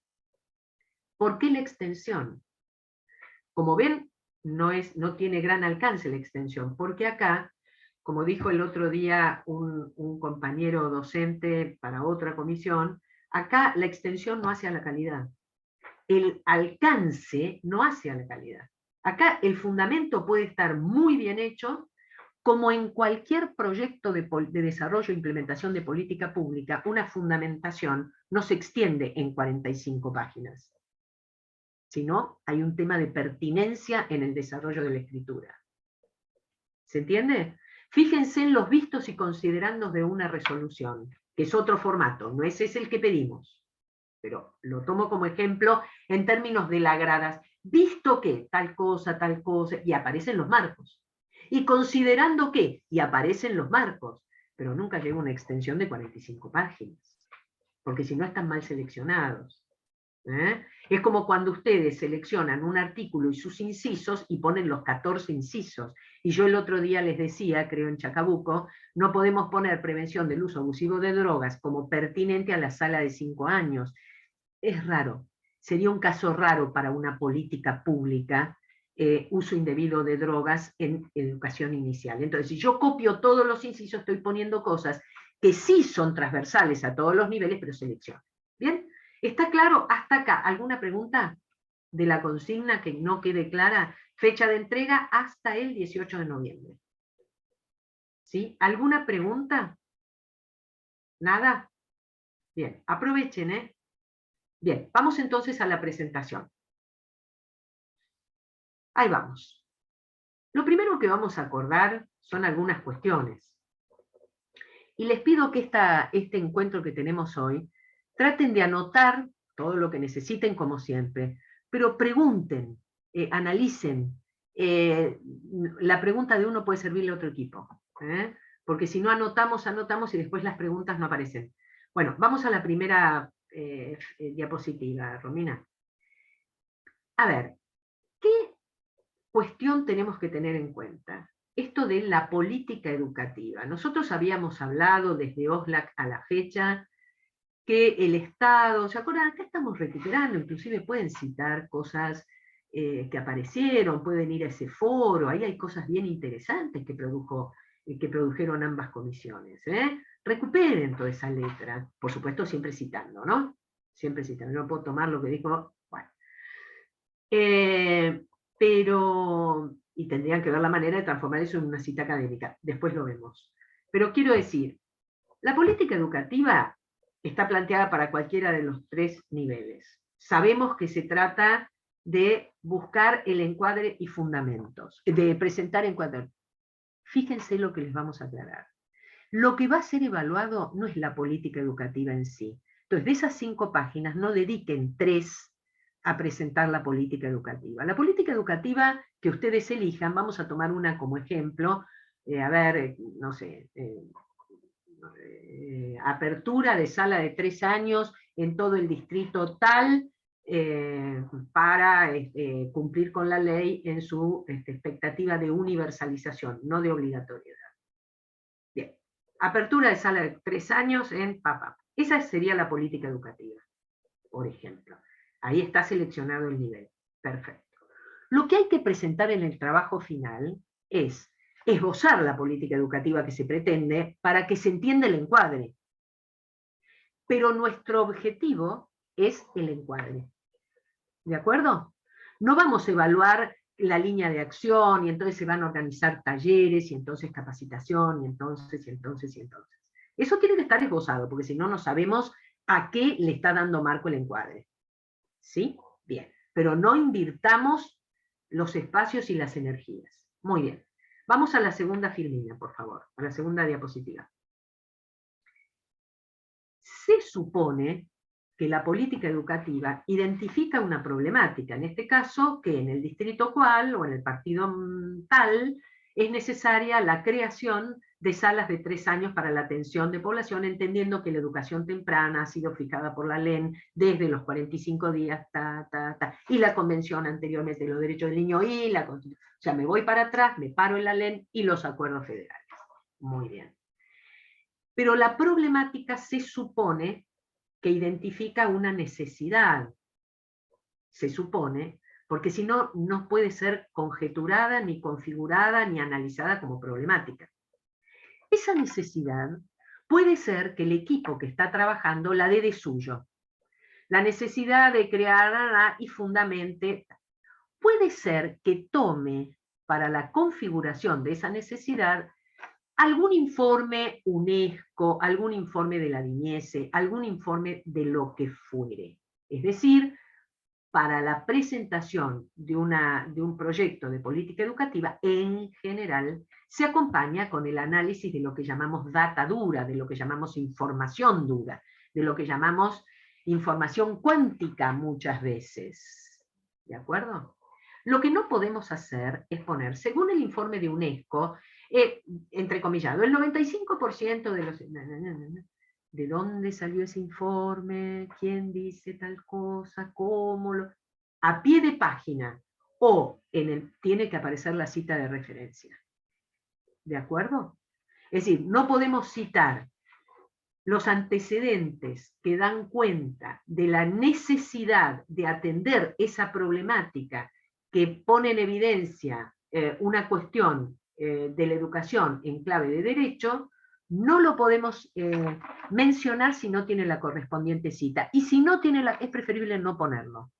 ¿Por qué la extensión? Como ven, no tiene gran alcance la extensión, porque acá, como dijo el otro día un compañero docente para otra comisión, acá la extensión no hace a la calidad. El alcance no hace a la calidad. Acá el fundamento puede estar muy bien hecho, como en cualquier proyecto de desarrollo e implementación de política pública, una fundamentación no se extiende en 45 páginas, sino hay un tema de pertinencia en el desarrollo de la escritura. ¿Se entiende? Fíjense en los vistos y considerandos de una resolución, que es otro formato, no ese es el que pedimos, pero lo tomo como ejemplo en términos de la gradación. Visto que tal cosa, y aparecen los marcos. Y considerando que, y aparecen los marcos, pero nunca llega una extensión de 45 páginas, porque si no están mal seleccionados. Es como cuando ustedes seleccionan un artículo y sus incisos y ponen los 14 incisos. Y yo el otro día les decía, creo en Chacabuco, no podemos poner prevención del uso abusivo de drogas como pertinente a la sala de 5 años. Es raro, sería un caso raro para una política pública, uso indebido de drogas en educación inicial. Entonces, si yo copio todos los incisos, estoy poniendo cosas que sí son transversales a todos los niveles, pero selecciono. ¿Bien? ¿Está claro hasta acá? ¿Alguna pregunta? de la consigna que no quede clara, fecha de entrega hasta el 18 de noviembre. ¿Sí? ¿Alguna pregunta? ¿Nada? Bien, aprovechen, ¿eh? Bien, vamos entonces a la presentación. Ahí vamos. Lo primero que vamos a acordar son algunas cuestiones. Y les pido que este encuentro que tenemos hoy, traten de anotar todo lo que necesiten como siempre, pero pregunten, analicen. La pregunta de uno puede servirle a otro equipo, porque si no anotamos y después las preguntas no aparecen. Bueno, vamos a la primera diapositiva, Romina. A ver, ¿qué cuestión tenemos que tener en cuenta? Esto de la política educativa. Nosotros habíamos hablado desde OSLAC a la fecha que el Estado, ¿se acuerdan? Acá estamos recuperando, inclusive pueden citar cosas que aparecieron, pueden ir a ese foro, ahí hay cosas bien interesantes que produjeron ambas comisiones. Recuperen toda esa letra, por supuesto siempre citando, ¿no? Siempre citando, no puedo tomar lo que dijo, bueno. Pero, y tendrían que ver la manera de transformar eso en una cita académica, después lo vemos. Pero quiero decir, la política educativa está planteada para cualquiera de los tres niveles. Sabemos que se trata de buscar el encuadre y fundamentos, de presentar encuadre. Fíjense lo que les vamos a aclarar. Lo que va a ser evaluado no es la política educativa en sí. Entonces, de esas 5 páginas, no dediquen 3 a presentar la política educativa. La política educativa que ustedes elijan, vamos a tomar una como ejemplo, no sé, apertura de sala de 3 años en todo el distrito tal, para cumplir con la ley en su expectativa de universalización, no de obligatoriedad. Bien, apertura de sala de 3 años en PAPA. Esa sería la política educativa, por ejemplo. Ahí está seleccionado el nivel. Perfecto. Lo que hay que presentar en el trabajo final es esbozar la política educativa que se pretende para que se entienda el encuadre. Pero nuestro objetivo es el encuadre. ¿De acuerdo? No vamos a evaluar la línea de acción, y entonces se van a organizar talleres, y entonces capacitación, y entonces. Eso tiene que estar esbozado, porque si no, no sabemos a qué le está dando marco el encuadre. ¿Sí? Bien. Pero no invirtamos los espacios y las energías. Muy bien. Vamos a la segunda filmina, por favor, a la segunda diapositiva. Se supone que la política educativa identifica una problemática, en este caso, que en el distrito cual o en el partido tal es necesaria la creación de salas de 3 años para la atención de población, entendiendo que la educación temprana ha sido fijada por la LEN desde los 45 días, y la convención anteriormente de los derechos del niño, y la Constitución. O sea, me voy para atrás, me paro en la LEN y los acuerdos federales. Muy bien. Pero la problemática se supone que identifica una necesidad. Se supone, porque si no, no puede ser conjeturada, ni configurada, ni analizada como problemática. Esa necesidad puede ser que el equipo que está trabajando la dé de suyo. La necesidad de crear y fundamente. Puede ser que tome para la configuración de esa necesidad algún informe UNESCO, algún informe de la DINIESE, algún informe de lo que fuere. Es decir, para la presentación de un proyecto de política educativa, en general, se acompaña con el análisis de lo que llamamos data dura, de lo que llamamos información dura, de lo que llamamos información cuántica muchas veces. ¿De acuerdo? Lo que no podemos hacer es poner, según el informe de UNESCO, entrecomillado, el 95% de los... ¿De dónde salió ese informe? ¿Quién dice tal cosa? ¿Cómo lo...? A pie de página, o tiene que aparecer la cita de referencia. ¿De acuerdo? Es decir, no podemos citar los antecedentes que dan cuenta de la necesidad de atender esa problemática que pone en evidencia una cuestión de la educación en clave de derecho, no lo podemos mencionar si no tiene la correspondiente cita. Y si no tiene es preferible no ponerlo.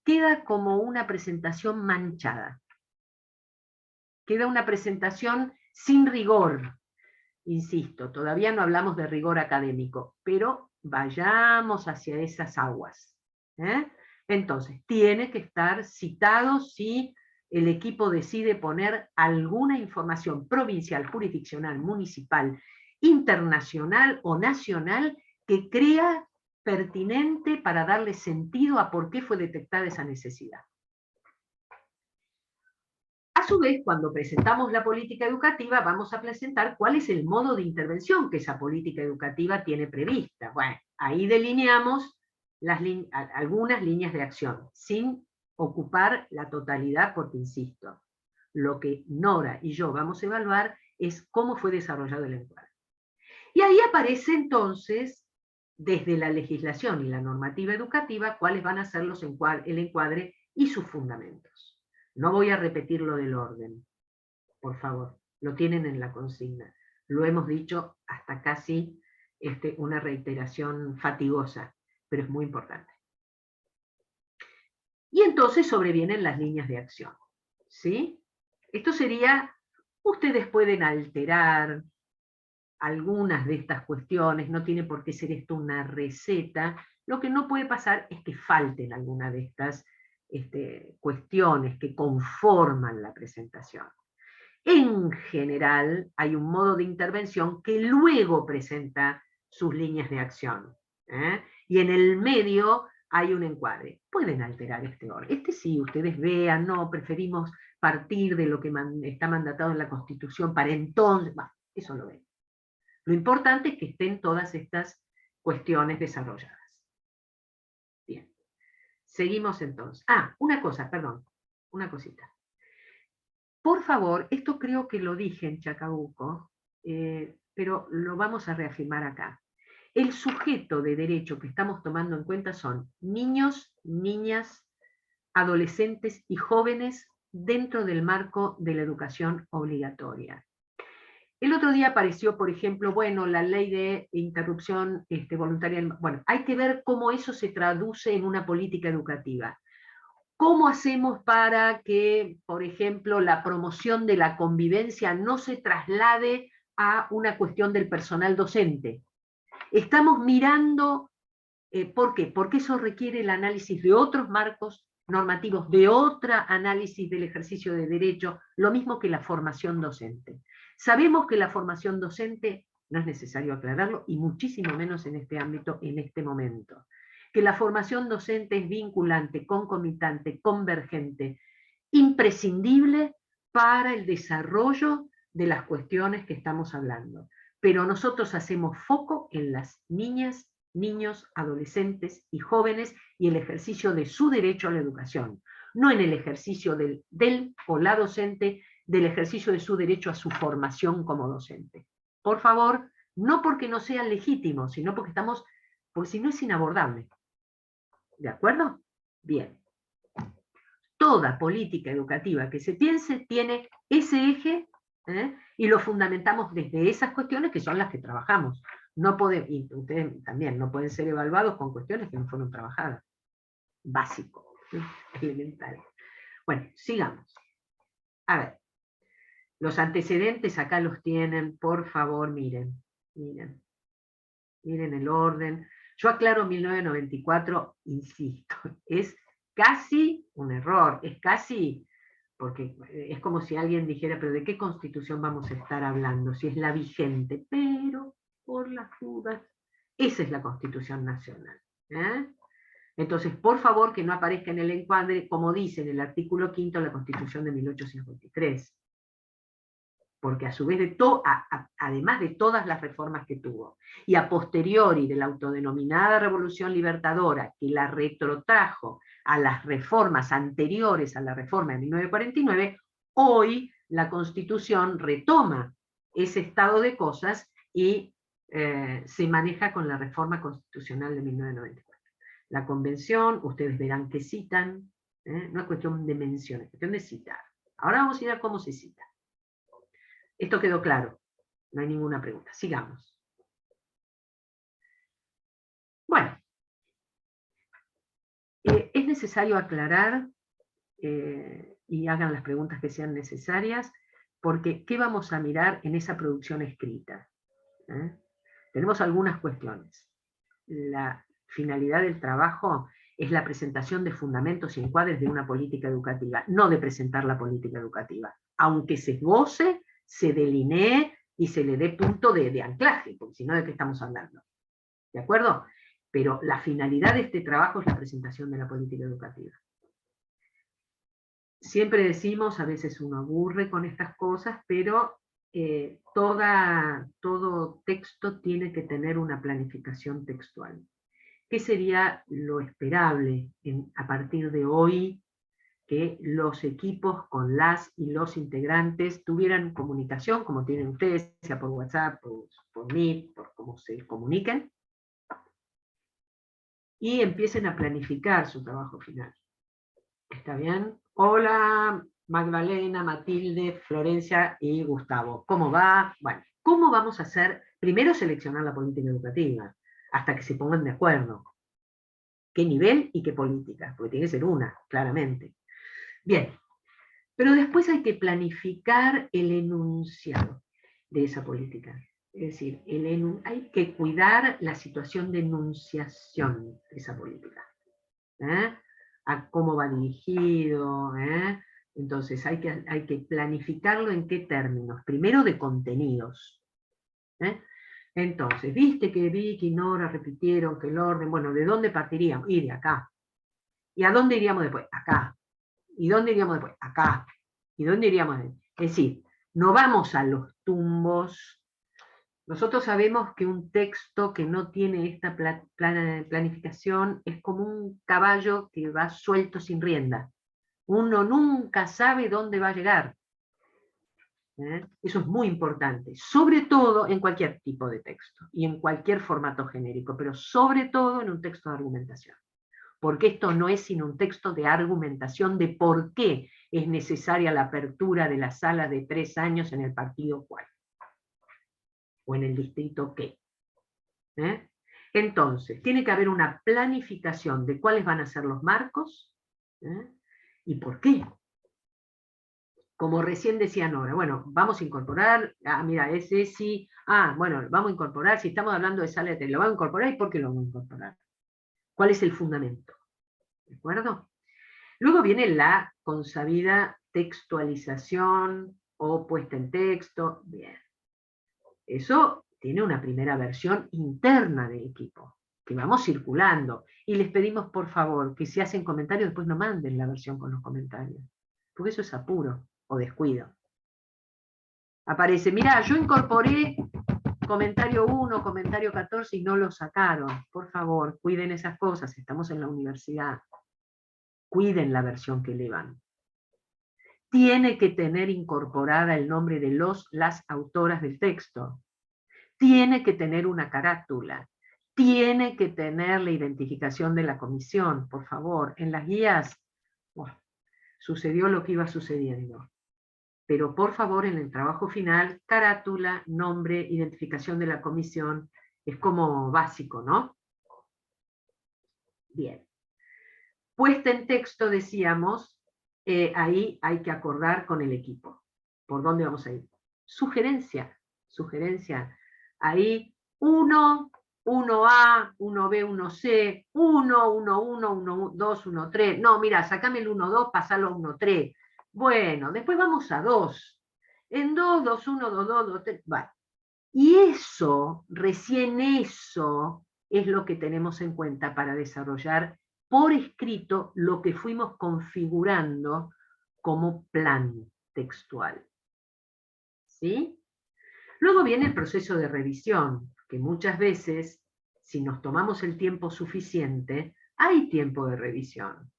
queda como una presentación manchada. Queda una presentación sin rigor. Insisto, todavía no hablamos de rigor académico, pero vayamos hacia esas aguas. Entonces, tiene que estar citado si el equipo decide poner alguna información provincial, jurisdiccional, municipal, internacional o nacional que crea pertinente para darle sentido a por qué fue detectada esa necesidad. A su vez, cuando presentamos la política educativa, vamos a presentar cuál es el modo de intervención que esa política educativa tiene prevista. Bueno, ahí delineamos algunas líneas de acción, sin ocupar la totalidad, porque insisto, lo que Nora y yo vamos a evaluar es cómo fue desarrollado el encuadre. Y ahí aparece entonces, desde la legislación y la normativa educativa, cuáles van a ser el encuadre y sus fundamentos. No voy a repetir lo del orden, por favor, lo tienen en la consigna. Lo hemos dicho hasta casi una reiteración fatigosa, pero es muy importante. Y entonces sobrevienen las líneas de acción, ¿sí? Esto sería, ustedes pueden alterar algunas de estas cuestiones, no tiene por qué ser esto una receta, lo que no puede pasar es que falten algunas de estas cuestiones que conforman la presentación. En general, hay un modo de intervención que luego presenta sus líneas de acción, y en el medio hay un encuadre. Pueden alterar este orden. Sí, ustedes vean, no, preferimos partir de lo que está mandatado en la Constitución para entonces, bueno, eso lo ven. Lo importante es que estén todas estas cuestiones desarrolladas. Bien. Seguimos entonces. Una cosa, perdón, una cosita. Por favor, esto creo que lo dije en Chacabuco, pero lo vamos a reafirmar acá. El sujeto de derecho que estamos tomando en cuenta son niños, niñas, adolescentes y jóvenes dentro del marco de la educación obligatoria. El otro día apareció, por ejemplo, bueno, la ley de interrupción voluntaria. Bueno, hay que ver cómo eso se traduce en una política educativa. ¿Cómo hacemos para que, por ejemplo, la promoción de la convivencia no se traslade a una cuestión del personal docente? Estamos mirando, ¿por qué? Porque eso requiere el análisis de otros marcos normativos, de otro análisis del ejercicio de derecho, lo mismo que la formación docente. Sabemos que la formación docente, no es necesario aclararlo, y muchísimo menos en este ámbito, en este momento, que la formación docente es vinculante, concomitante, convergente, imprescindible para el desarrollo de las cuestiones que estamos hablando. Pero nosotros hacemos foco en las niñas, niños, adolescentes y jóvenes y el ejercicio de su derecho a la educación, no en el ejercicio del o la docente, del ejercicio de su derecho a su formación como docente. Por favor, no porque no sean legítimos, sino porque si no es inabordable. ¿De acuerdo? Bien. Toda política educativa que se piense tiene ese eje, y lo fundamentamos desde esas cuestiones que son las que trabajamos. No podemos, y ustedes también no pueden ser evaluados con cuestiones que no fueron trabajadas. Básico, elemental. Bueno, sigamos. A ver, los antecedentes acá los tienen, por favor, miren. Miren el orden. Yo aclaro 1994, insisto, es casi un error, es casi, porque es como si alguien dijera, pero ¿de qué constitución vamos a estar hablando? Si es la vigente, pero por las dudas, esa es la Constitución Nacional. Entonces, por favor, que no aparezca en el encuadre, como dice en el artículo 5 de la Constitución de 1853. Porque a su vez además de todas las reformas que tuvo, y a posteriori de la autodenominada Revolución Libertadora, que la retrotrajo a las reformas anteriores a la reforma de 1949, hoy la Constitución retoma ese estado de cosas y se maneja con la reforma constitucional de 1994. La convención, ustedes verán que citan, no es cuestión de mención, es cuestión de citar. Ahora vamos a ir a cómo se cita. Esto quedó claro, no hay ninguna pregunta. Sigamos. Bueno, es necesario aclarar, y hagan las preguntas que sean necesarias, porque ¿qué vamos a mirar en esa producción escrita? Tenemos algunas cuestiones. La finalidad del trabajo es la presentación de fundamentos y encuadres de una política educativa, no de presentar la política educativa, aunque se esboce, se delinee y se le dé punto de anclaje, porque si no, ¿de qué estamos hablando? ¿De acuerdo? Pero la finalidad de este trabajo es la presentación de la política educativa. Siempre decimos, a veces uno aburre con estas cosas, pero todo texto tiene que tener una planificación textual. ¿Qué sería lo esperable a partir de hoy? Que los equipos con las y los integrantes tuvieran comunicación, como tienen ustedes, sea por WhatsApp, por Meet, por cómo se comuniquen, y empiecen a planificar su trabajo final. ¿Está bien? Hola, Magdalena, Matilde, Florencia y Gustavo. ¿Cómo va? Bueno, ¿cómo vamos a hacer? Primero seleccionar la política educativa, hasta que se pongan de acuerdo. ¿Qué nivel y qué política? Porque tiene que ser una, claramente. Bien, pero después hay que planificar el enunciado de esa política. Es decir, hay que cuidar la situación de enunciación de esa política. A cómo va dirigido. Entonces hay que planificarlo en qué términos. Primero de contenidos. Entonces, viste que Vicky y Nora repitieron que el orden, bueno, ¿de dónde partiríamos? Y de acá. ¿Y a dónde iríamos después? Acá. ¿Y dónde iríamos después? Acá. ¿Y dónde iríamos después? Es decir, no vamos a los tumbos. Nosotros sabemos que un texto que no tiene esta planificación es como un caballo que va suelto sin rienda. Uno nunca sabe dónde va a llegar. Eso es muy importante, sobre todo en cualquier tipo de texto y en cualquier formato genérico, pero sobre todo en un texto de argumentación. Porque esto no es sino un texto de argumentación de por qué es necesaria la apertura de la sala de 3 años en el partido cual, o en el distrito qué. Entonces, tiene que haber una planificación de cuáles van a ser los marcos, y por qué. Como recién decía Nora, bueno, vamos a incorporar, mira, ese sí, bueno, vamos a incorporar, si estamos hablando de sala de 3, lo vamos a incorporar, ¿y por qué lo vamos a incorporar? ¿Cuál es el fundamento? ¿De acuerdo? Luego viene la consabida textualización o puesta en texto. Bien. Eso tiene una primera versión interna del equipo, que vamos circulando. Y les pedimos, por favor, que si hacen comentarios, después no manden la versión con los comentarios. Porque eso es apuro o descuido. Aparece, mirá, yo incorporé comentario 1, comentario 14 y no lo sacaron. Por favor, cuiden esas cosas, estamos en la universidad. Cuiden la versión que elevan. Tiene que tener incorporada el nombre de las autoras del texto. Tiene que tener una carátula. Tiene que tener la identificación de la comisión, por favor. En las guías, sucedió lo que iba sucediendo. Pero por favor, en el trabajo final, carátula, nombre, identificación de la comisión, es como básico, ¿no? Bien. Puesta en texto, decíamos, ahí hay que acordar con el equipo. ¿Por dónde vamos a ir? Sugerencia. Ahí 1, 1A, 1B, 1C, 1, 1, 1, 1, 2, 1, 3. No, mira, sacame el 1, 2, pasalo a 1, 3. Bueno, después vamos a 2. En 2, 2, 1, 2, 2, 2, 3. Vale. Y eso, recién eso, es lo que tenemos en cuenta para desarrollar por escrito lo que fuimos configurando como plan textual. ¿Sí? Luego viene el proceso de revisión, que muchas veces, si nos tomamos el tiempo suficiente, hay tiempo de revisión.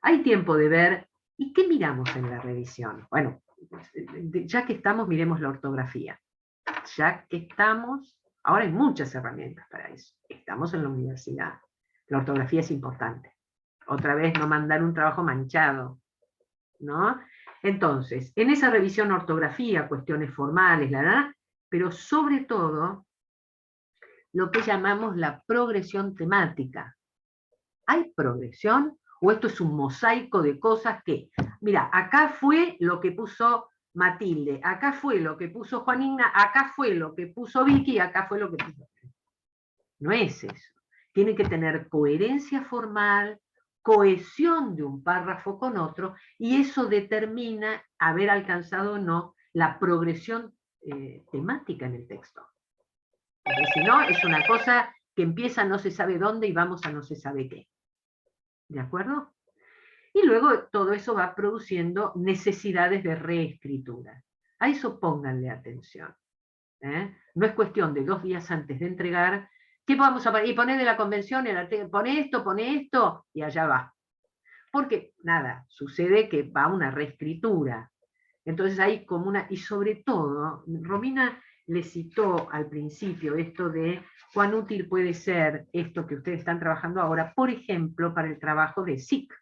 Hay tiempo de ver, ¿y qué miramos en la revisión? Bueno, ya que estamos, miremos la ortografía. Ya que estamos, ahora hay muchas herramientas para eso. Estamos en la universidad. La ortografía es importante. Otra vez, no mandar un trabajo manchado, ¿no? Entonces, en esa revisión ortografía, cuestiones formales, pero sobre todo, lo que llamamos la progresión temática. ¿Hay progresión? ¿O esto es un mosaico de cosas que, mira, acá fue lo que puso Matilde, acá fue lo que puso Juanina, acá fue lo que puso Vicky, acá fue lo que puso... No es eso. Tiene que tener coherencia formal, cohesión de un párrafo con otro, y eso determina haber alcanzado o no la progresión temática en el texto. Porque si no, es una cosa que empieza no se sabe dónde y vamos a no se sabe qué. ¿De acuerdo? Y luego todo eso va produciendo necesidades de reescritura. A eso pónganle atención. No es cuestión de 2 días antes de entregar, ¿qué vamos a poner? Y poner de la convención, pone esto, y allá va. Porque, nada, sucede que va una reescritura. Entonces hay como una, y sobre todo, Romina le citó al principio esto de cuán útil puede ser esto que ustedes están trabajando ahora, por ejemplo, para el trabajo de SIC.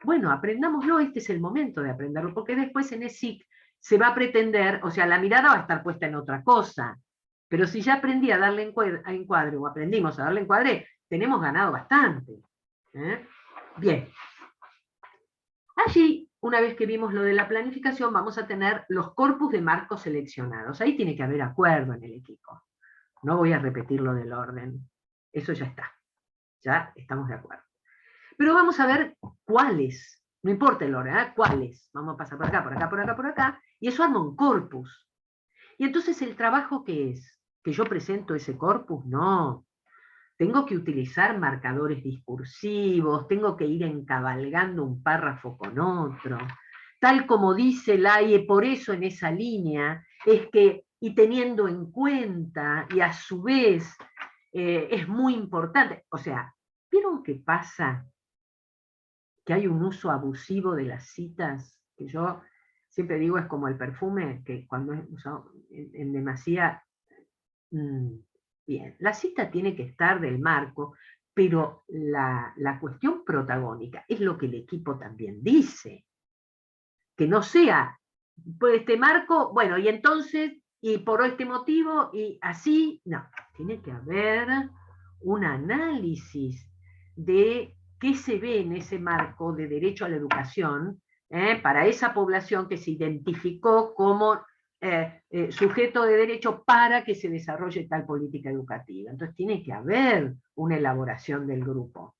Bueno, aprendámoslo, este es el momento de aprenderlo, porque después en el SIC se va a pretender, o sea, la mirada va a estar puesta en otra cosa. Pero si ya aprendí a darle encuadre, o aprendimos a darle encuadre, tenemos ganado bastante. Bien. Allí, una vez que vimos lo de la planificación, vamos a tener los corpus de marcos seleccionados. Ahí tiene que haber acuerdo en el equipo. No voy a repetir lo del orden. Eso ya está. Ya estamos de acuerdo. Pero vamos a ver cuáles. No importa el orden, cuáles. Vamos a pasar por acá, por acá, por acá, por acá. Y eso arma un corpus. Y entonces el trabajo, ¿qué es? ¿Que yo presento ese corpus? No. Tengo que utilizar marcadores discursivos, tengo que ir encabalgando un párrafo con otro. Tal como dice Laie, por eso en esa línea, es que, y teniendo en cuenta, y a su vez, es muy importante. O sea, ¿vieron qué pasa? Que hay un uso abusivo de las citas, que yo siempre digo es como el perfume, que cuando es usado en demasía, bien, la cita tiene que estar del marco, pero la cuestión protagónica es lo que el equipo también dice. Que no sea, pues este marco, bueno, y entonces, y por este motivo, y así, no, tiene que haber un análisis de qué se ve en ese marco de derecho a la educación para esa población que se identificó como sujeto de derecho para que se desarrolle tal política educativa. Entonces tiene que haber una elaboración del grupo.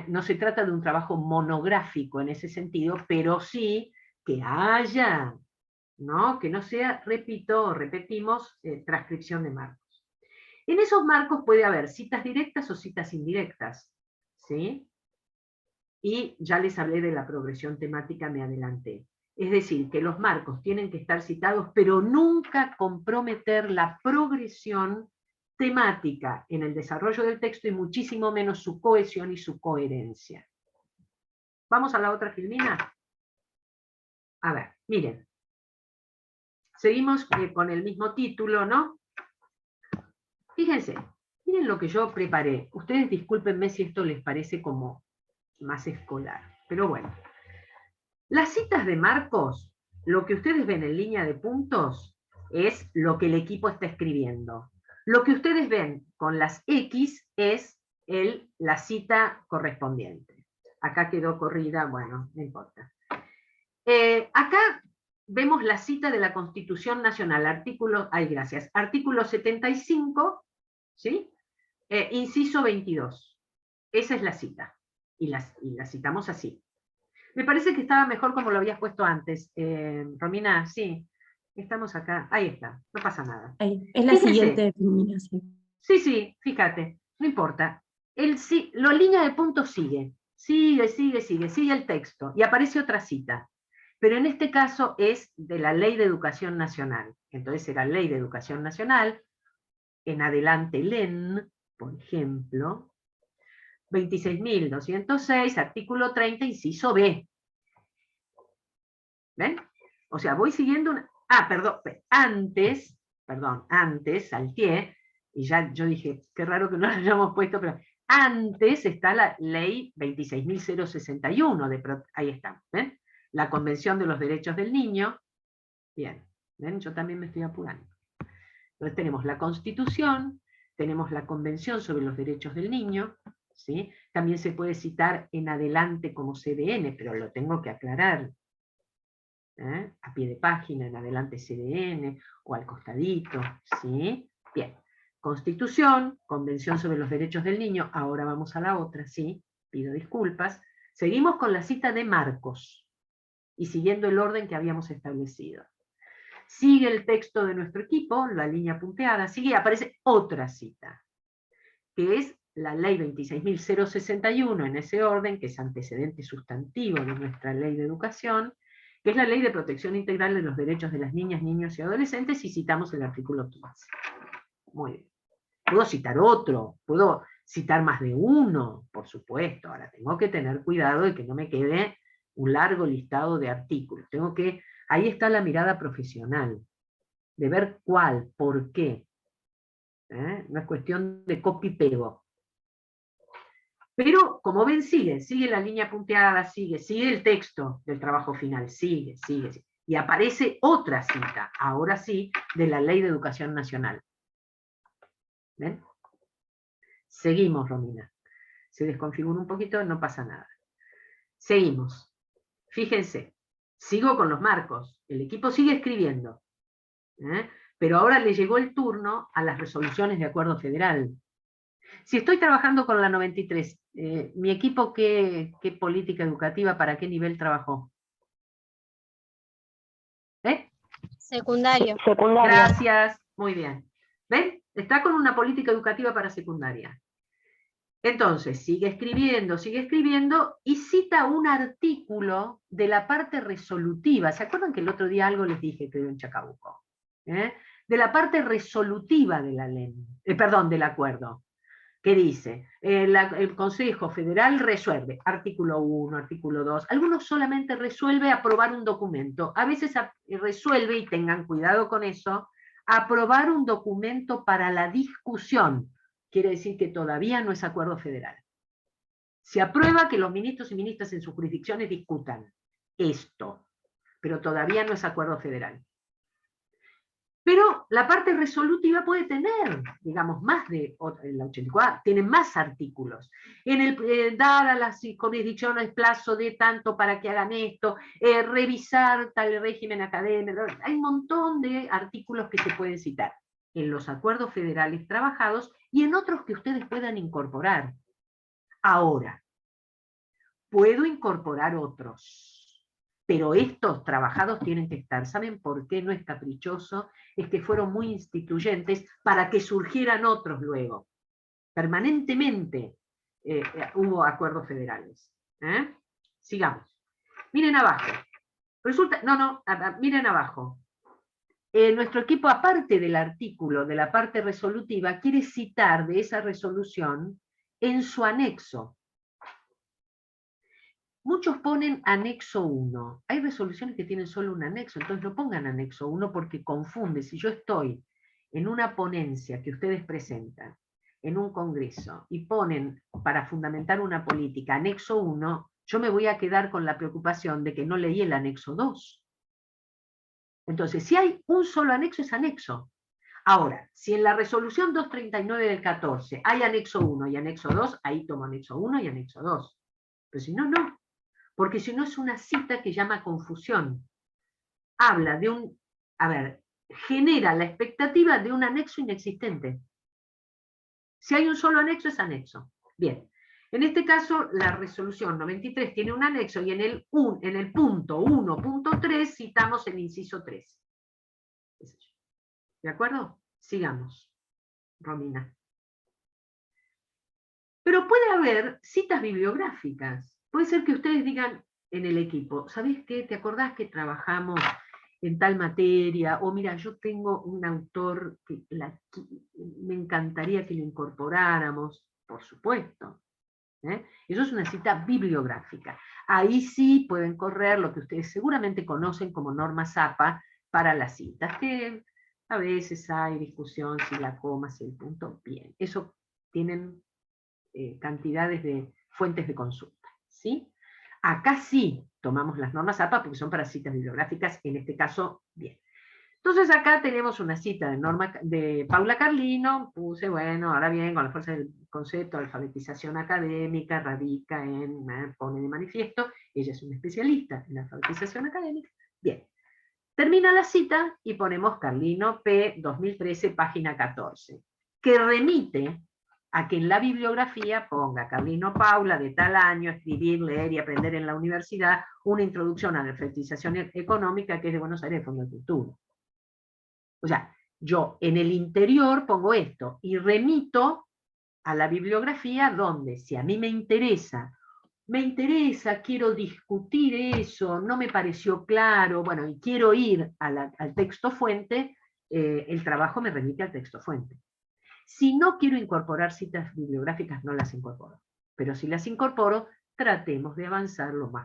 No se trata de un trabajo monográfico en ese sentido, pero sí que haya, ¿no? Que no sea, repetimos, transcripción de marcos. En esos marcos puede haber citas directas o citas indirectas, ¿sí? Y ya les hablé de la progresión temática, me adelanté. Es decir, que los marcos tienen que estar citados, pero nunca comprometer la progresión temática en el desarrollo del texto y muchísimo menos su cohesión y su coherencia. Vamos a la otra filmina. A ver, miren. Seguimos con el mismo título, ¿no? Fíjense, miren lo que yo preparé. Ustedes discúlpenme si esto les parece como más escolar, pero bueno. Las citas de marcos, lo que ustedes ven en línea de puntos, es lo que el equipo está escribiendo. Lo que ustedes ven con las X es la cita correspondiente. Acá quedó corrida, bueno, no importa. Acá vemos la cita de la Constitución Nacional, artículo 75, ¿sí? Inciso 22. Esa es la cita. Y la citamos así. Me parece que estaba mejor como lo habías puesto antes. Romina, sí. Estamos acá. Ahí está. No pasa nada. Ahí, es la siguiente terminación. Sí, fíjate. No importa. La línea de puntos sigue. Sigue el texto. Y aparece otra cita. Pero en este caso es de la Ley de Educación Nacional. Entonces será Ley de Educación Nacional. En adelante, LEN, por ejemplo. 26.206, artículo 30, inciso B. ¿Ven? O sea, voy siguiendo una... antes, salteé, y ya yo dije, qué raro que no lo hayamos puesto, pero antes está la ley 26.061, ahí está, ¿ven? La Convención de los Derechos del Niño. Bien, ¿ven? Yo también me estoy apurando. Entonces tenemos la Constitución, tenemos la Convención sobre los Derechos del Niño, ¿sí? También se puede citar en adelante como CDN, pero lo tengo que aclarar. A pie de página, en adelante CDN, o al costadito, ¿sí? Bien. Constitución, Convención sobre los Derechos del Niño, ahora vamos a la otra, ¿sí? Pido disculpas. Seguimos con la cita de Marcos, y siguiendo el orden que habíamos establecido. Sigue el texto de nuestro equipo, la línea punteada, sigue y aparece otra cita, que es la ley 26.061 en ese orden, que es antecedente sustantivo de nuestra ley de educación, que es la ley de protección integral de los derechos de las niñas, niños y adolescentes, y citamos el artículo 15. Muy bien. Puedo citar otro, puedo citar más de uno, por supuesto. Ahora tengo que tener cuidado de que no me quede un largo listado de artículos. Ahí está la mirada profesional, de ver cuál, por qué. No es cuestión de copy-pego. Pero, como ven, sigue la línea punteada, sigue el texto del trabajo final, sigue. Y aparece otra cita, ahora sí, de la Ley de Educación Nacional. ¿Ven? Seguimos, Romina. Se desconfigura un poquito, no pasa nada. Seguimos. Fíjense, sigo con los marcos. El equipo sigue escribiendo. Pero ahora le llegó el turno a las resoluciones de acuerdo federal. Si estoy trabajando con la 93, ¿mi equipo qué política educativa, para qué nivel trabajó? Secundario. Gracias, muy bien. ¿Ven? Está con una política educativa para secundaria. Entonces, sigue escribiendo y cita un artículo de la parte resolutiva. ¿Se acuerdan que el otro día algo les dije, creo, en Chacabuco? De la parte resolutiva de la ley, del acuerdo. ¿Qué dice? El Consejo Federal resuelve, artículo 1, artículo 2, algunos solamente resuelve aprobar un documento, a veces resuelve, y tengan cuidado con eso, aprobar un documento para la discusión, quiere decir que todavía no es acuerdo federal. Se aprueba que los ministros y ministras en sus jurisdicciones discutan esto, pero todavía no es acuerdo federal. Pero la parte resolutiva puede tener, digamos, más de, la 84, tiene más artículos. Dar a las jurisdicciones plazo de tanto para que hagan esto, revisar tal régimen académico, hay un montón de artículos que se pueden citar en los acuerdos federales trabajados y en otros que ustedes puedan incorporar. Ahora, puedo incorporar otros. Pero estos trabajados tienen que estar. ¿Saben por qué no es caprichoso? Es que fueron muy instituyentes para que surgieran otros luego. Permanentemente hubo acuerdos federales. Sigamos. Miren abajo. Miren abajo. Nuestro equipo, aparte del artículo de la parte resolutiva, quiere citar de esa resolución en su anexo. Muchos ponen anexo 1. Hay resoluciones que tienen solo un anexo, entonces no pongan anexo 1 porque confunde. Si yo estoy en una ponencia que ustedes presentan, en un congreso, y ponen para fundamentar una política anexo 1, yo me voy a quedar con la preocupación de que no leí el anexo 2. Entonces, si hay un solo anexo, es anexo. Ahora, si en la resolución 239 del 14 hay anexo 1 y anexo 2, ahí tomo anexo 1 y anexo 2. Pero si no, no. Porque si no es una cita que llama confusión. Habla de genera la expectativa de un anexo inexistente. Si hay un solo anexo, es anexo. Bien, en este caso la resolución 93 tiene un anexo y en el punto 1.3 citamos el inciso 3. ¿De acuerdo? Sigamos, Romina. Pero puede haber citas bibliográficas. Puede ser que ustedes digan en el equipo, ¿sabés qué? ¿Te acordás que trabajamos en tal materia? O mira, yo tengo un autor que me encantaría que lo incorporáramos. Por supuesto. Eso es una cita bibliográfica. Ahí sí pueden correr lo que ustedes seguramente conocen como norma Zappa para las citas, que a veces hay discusión si la coma, si el punto. Bien, eso tienen cantidades de fuentes de consulta. ¿Sí? Acá sí tomamos las normas APA porque son para citas bibliográficas, en este caso, bien. Entonces acá tenemos una cita de Paula Carlino, puse, bueno, ahora bien, con la fuerza del concepto de alfabetización académica radica en, pone de manifiesto, ella es una especialista en alfabetización académica. Bien, termina la cita y ponemos Carlino P. 2013, página 14, que remite a que en la bibliografía ponga Carlino Paula, de tal año, escribir, leer y aprender en la universidad, una introducción a la alfabetización económica, que es de Buenos Aires, Fondo de Cultura. O sea, yo en el interior pongo esto y remito a la bibliografía donde, si a mí me interesa, quiero discutir eso, no me pareció claro, bueno, y quiero ir al texto fuente, el trabajo me remite al texto fuente. Si no quiero incorporar citas bibliográficas, no las incorporo. Pero si las incorporo, tratemos de avanzar lo más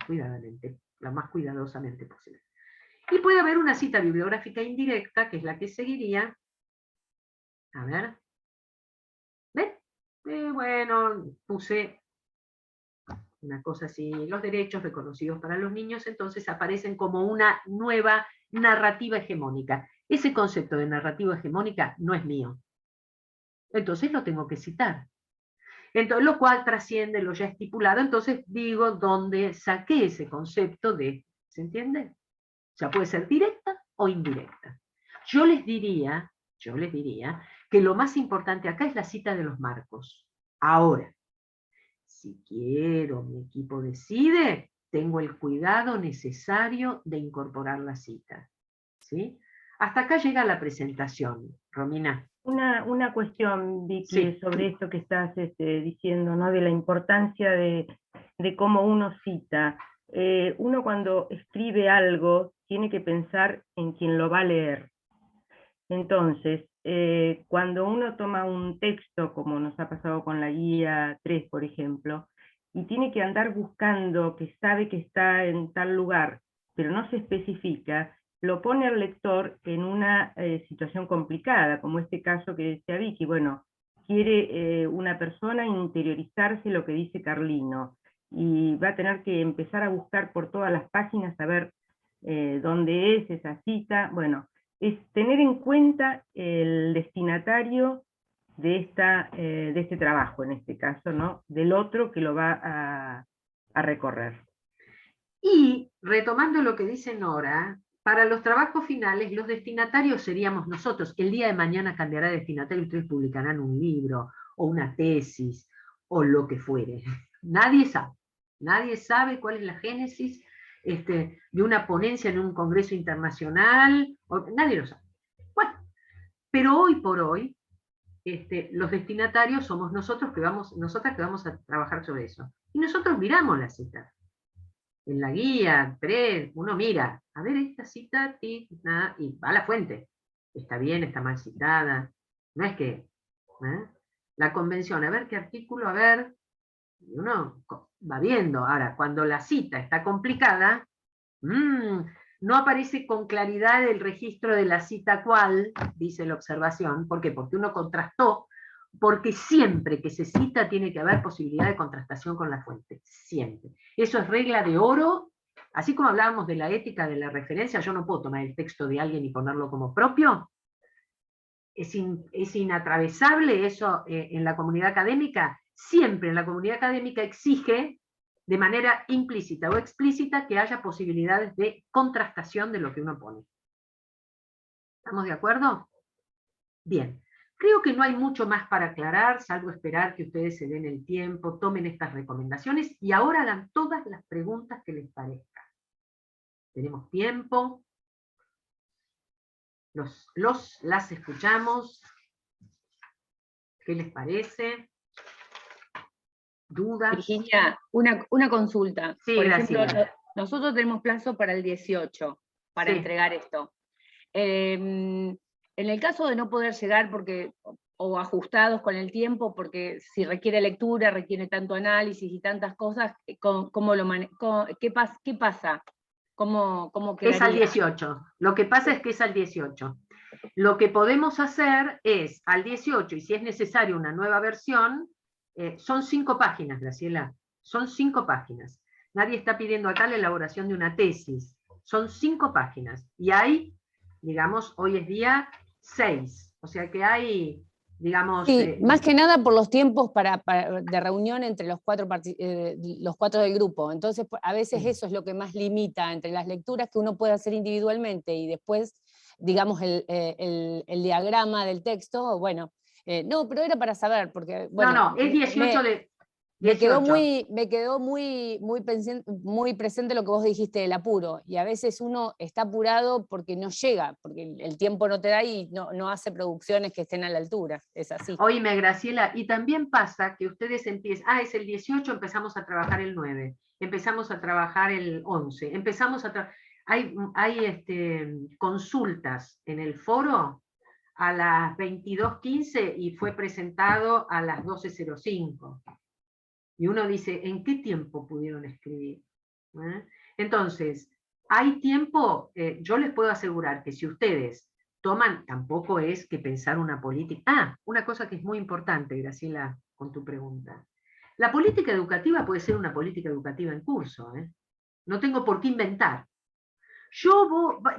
cuidadosamente posible. Y puede haber una cita bibliográfica indirecta, que es la que seguiría. A ver. ¿Ven? Bueno, puse una cosa así, los derechos reconocidos para los niños, entonces aparecen como una nueva narrativa hegemónica. Ese concepto de narrativa hegemónica no es mío. Entonces lo tengo que citar. Entonces, lo cual trasciende lo ya estipulado, entonces digo dónde saqué ese concepto de, ¿se entiende? O sea, puede ser directa o indirecta. Yo les diría que lo más importante acá es la cita de los marcos. Ahora, si quiero, mi equipo decide, tengo el cuidado necesario de incorporar la cita. ¿Sí? Hasta acá llega la presentación, Romina. Una cuestión, Vicky, Sí. sobre esto que estás diciendo, ¿no? De la importancia de cómo uno cita. Uno cuando escribe algo tiene que pensar en quien lo va a leer. Entonces, cuando uno toma un texto, como nos ha pasado con la guía 3, por ejemplo, y tiene que andar buscando, que sabe que está en tal lugar, pero no se especifica, lo pone al lector en una situación complicada, como este caso que decía Vicky. Bueno, quiere una persona interiorizarse lo que dice Carlino, y va a tener que empezar a buscar por todas las páginas a ver dónde es esa cita. Bueno, es tener en cuenta el destinatario de este trabajo, en este caso, ¿no? Del otro que lo va a recorrer. Y, retomando lo que dice Nora, para los trabajos finales, los destinatarios seríamos nosotros. El día de mañana cambiará de destinatario, ustedes publicarán un libro, o una tesis, o lo que fuere. Nadie sabe cuál es la génesis de una ponencia en un congreso internacional, nadie lo sabe. Bueno, pero hoy por hoy, los destinatarios somos nosotras que vamos a trabajar sobre eso. Y nosotros miramos la cita. En la guía 3, uno mira, a ver esta cita, y va a la fuente. Está bien, está mal citada. No es que la convención, a ver qué artículo, a ver, y uno va viendo. Ahora, cuando la cita está complicada, no aparece con claridad el registro de la cita cual, dice la observación. ¿Por qué? Porque uno contrastó, porque siempre que se cita tiene que haber posibilidad de contrastación con la fuente, siempre. Eso es regla de oro. Así como hablábamos de la ética de la referencia, yo no puedo tomar el texto de alguien y ponerlo como propio. Es inatravesable eso en la comunidad académica. Siempre en la comunidad académica exige de manera implícita o explícita que haya posibilidades de contrastación de lo que uno pone. ¿Estamos de acuerdo? Bien. Creo que no hay mucho más para aclarar, salvo esperar que ustedes se den el tiempo, tomen estas recomendaciones y ahora hagan todas las preguntas que les parezcan. Tenemos tiempo. Las escuchamos. ¿Qué les parece? ¿Dudas? Virginia, una consulta. Sí, por gracias. ejemplo, nosotros tenemos plazo para el 18 para entregar esto. En el caso de no poder llegar o ajustados con el tiempo, porque si requiere lectura, requiere tanto análisis y tantas cosas, ¿qué pasa? ¿Cómo quedaría? Es al 18. Lo que pasa es que es al 18. Lo que podemos hacer es al 18, y si es necesario una nueva versión, son 5 páginas, Graciela. Son 5 páginas. Nadie está pidiendo acá la elaboración de una tesis. Son 5 páginas. Y hay, digamos, hoy es día 6. O sea que hay digamos... Sí, más que nada por los tiempos de reunión entre los cuatro del grupo. Entonces, a veces eso es lo que más limita entre las lecturas que uno puede hacer individualmente y después, digamos, el diagrama del texto, bueno, no, pero era para saber, porque, bueno... No, es 18 de... Me quedó muy presente lo que vos dijiste del apuro, y a veces uno está apurado porque no llega, porque el tiempo no te da y no hace producciones que estén a la altura, es así. Oíme, Graciela, y también pasa que ustedes empiezan, es el 18, empezamos a trabajar el 9, empezamos a trabajar el 11, hay consultas en el foro a las 22:15 y fue presentado a las 12:05. Y uno dice, ¿en qué tiempo pudieron escribir? Entonces, hay tiempo, yo les puedo asegurar que si ustedes toman, tampoco es que pensar una política. Una cosa que es muy importante, Graciela, con tu pregunta. La política educativa puede ser una política educativa en curso, no tengo por qué inventar.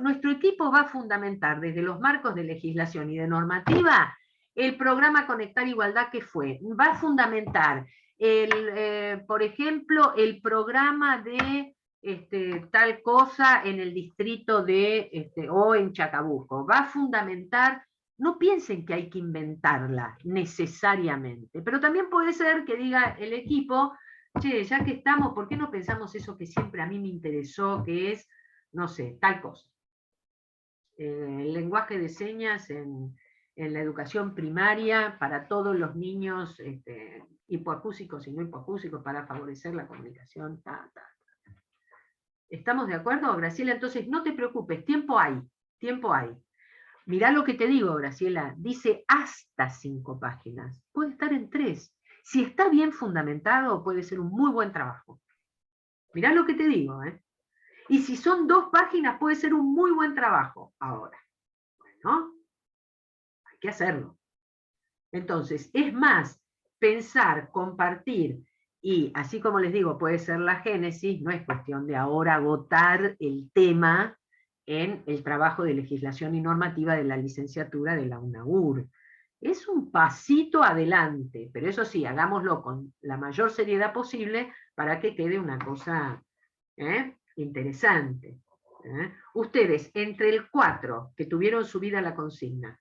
Nuestro equipo va a fundamentar desde los marcos de legislación y de normativa el programa Conectar Igualdad que fue. Va a fundamentar, por ejemplo, el programa de tal cosa en el distrito o en Chacabuco. Va a fundamentar, no piensen que hay que inventarla necesariamente, pero también puede ser que diga el equipo, che, ya que estamos, ¿por qué no pensamos eso que siempre a mí me interesó, que es, no sé, tal cosa? El lenguaje de señas en la educación primaria para todos los niños hipoacúsicos y no hipoacúsicos para favorecer la comunicación. ¿Estamos de acuerdo, Graciela? Entonces no te preocupes, tiempo hay, tiempo hay. Mirá lo que te digo, Graciela, dice hasta 5 páginas, puede estar en 3. Si está bien fundamentado, puede ser un muy buen trabajo. Mirá lo que te digo, Y si son 2 páginas, puede ser un muy buen trabajo. Ahora, bueno, hay que hacerlo. Entonces, es más, pensar, compartir, y así como les digo, puede ser la génesis, no es cuestión de ahora agotar el tema en el trabajo de legislación y normativa de la licenciatura de la UNAUR. Es un pasito adelante, pero eso sí, hagámoslo con la mayor seriedad posible para que quede una cosa interesante. Ustedes, entre el 4, que tuvieron subida la consigna,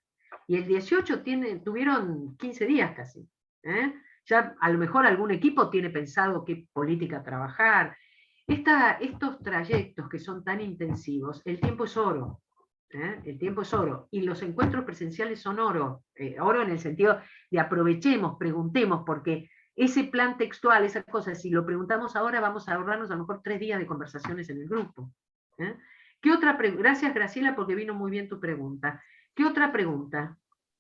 y el 18 tuvieron 15 días casi. Ya a lo mejor algún equipo tiene pensado qué política trabajar. Estos trayectos que son tan intensivos, el tiempo es oro. El tiempo es oro. Y los encuentros presenciales son oro. Oro en el sentido de aprovechemos, preguntemos, porque ese plan textual, esas cosas, si lo preguntamos ahora, vamos a ahorrarnos a lo mejor 3 días de conversaciones en el grupo. ¿Qué otra pregunta? Gracias, Graciela, porque vino muy bien tu pregunta. ¿Qué otra pregunta?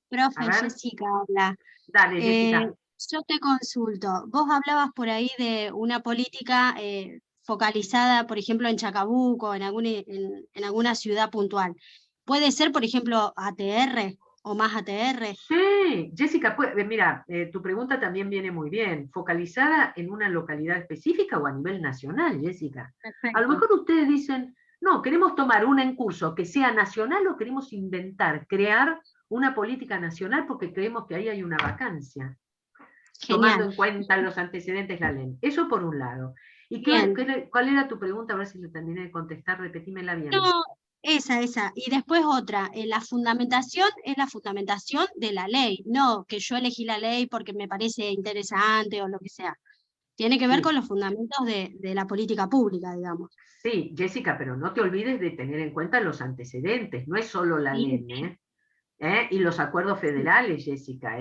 Profe, Jessica habla. Dale, Jessica. Yo te consulto. Vos hablabas por ahí de una política focalizada, por ejemplo, en Chacabuco, en alguna ciudad puntual. ¿Puede ser, por ejemplo, ATR o más ATR? Sí, Jessica, mira, tu pregunta también viene muy bien. ¿Focalizada en una localidad específica o a nivel nacional, Jessica? Perfecto. A lo mejor ustedes dicen, no, queremos tomar una en curso que sea nacional o queremos inventar, crear una política nacional porque creemos que ahí hay una vacancia. Genial. Tomando en cuenta los antecedentes de la ley. Eso por un lado. ¿Y cuál era tu pregunta? A ver si lo terminé de contestar, repetímela bien. No, esa. Y después otra, la fundamentación es la fundamentación de la ley, no que yo elegí la ley porque me parece interesante o lo que sea. Tiene que ver con los fundamentos de la política pública, digamos. Sí, Jessica, pero no te olvides de tener en cuenta los antecedentes, no es solo la ley, y los acuerdos federales, Jessica,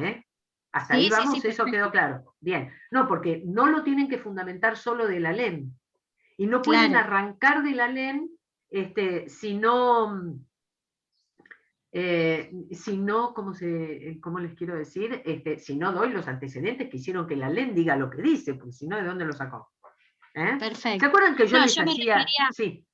Hasta ahí vamos, eso quedó claro. Bien, no, porque no lo tienen que fundamentar solo de la LEM, y no pueden arrancar de la LEM si no, ¿cómo les quiero decir? Si no doy los antecedentes que hicieron que la LEM diga lo que dice, porque si no, ¿de dónde lo sacó? Perfecto. ¿Se acuerdan que yo les hacía? Sí,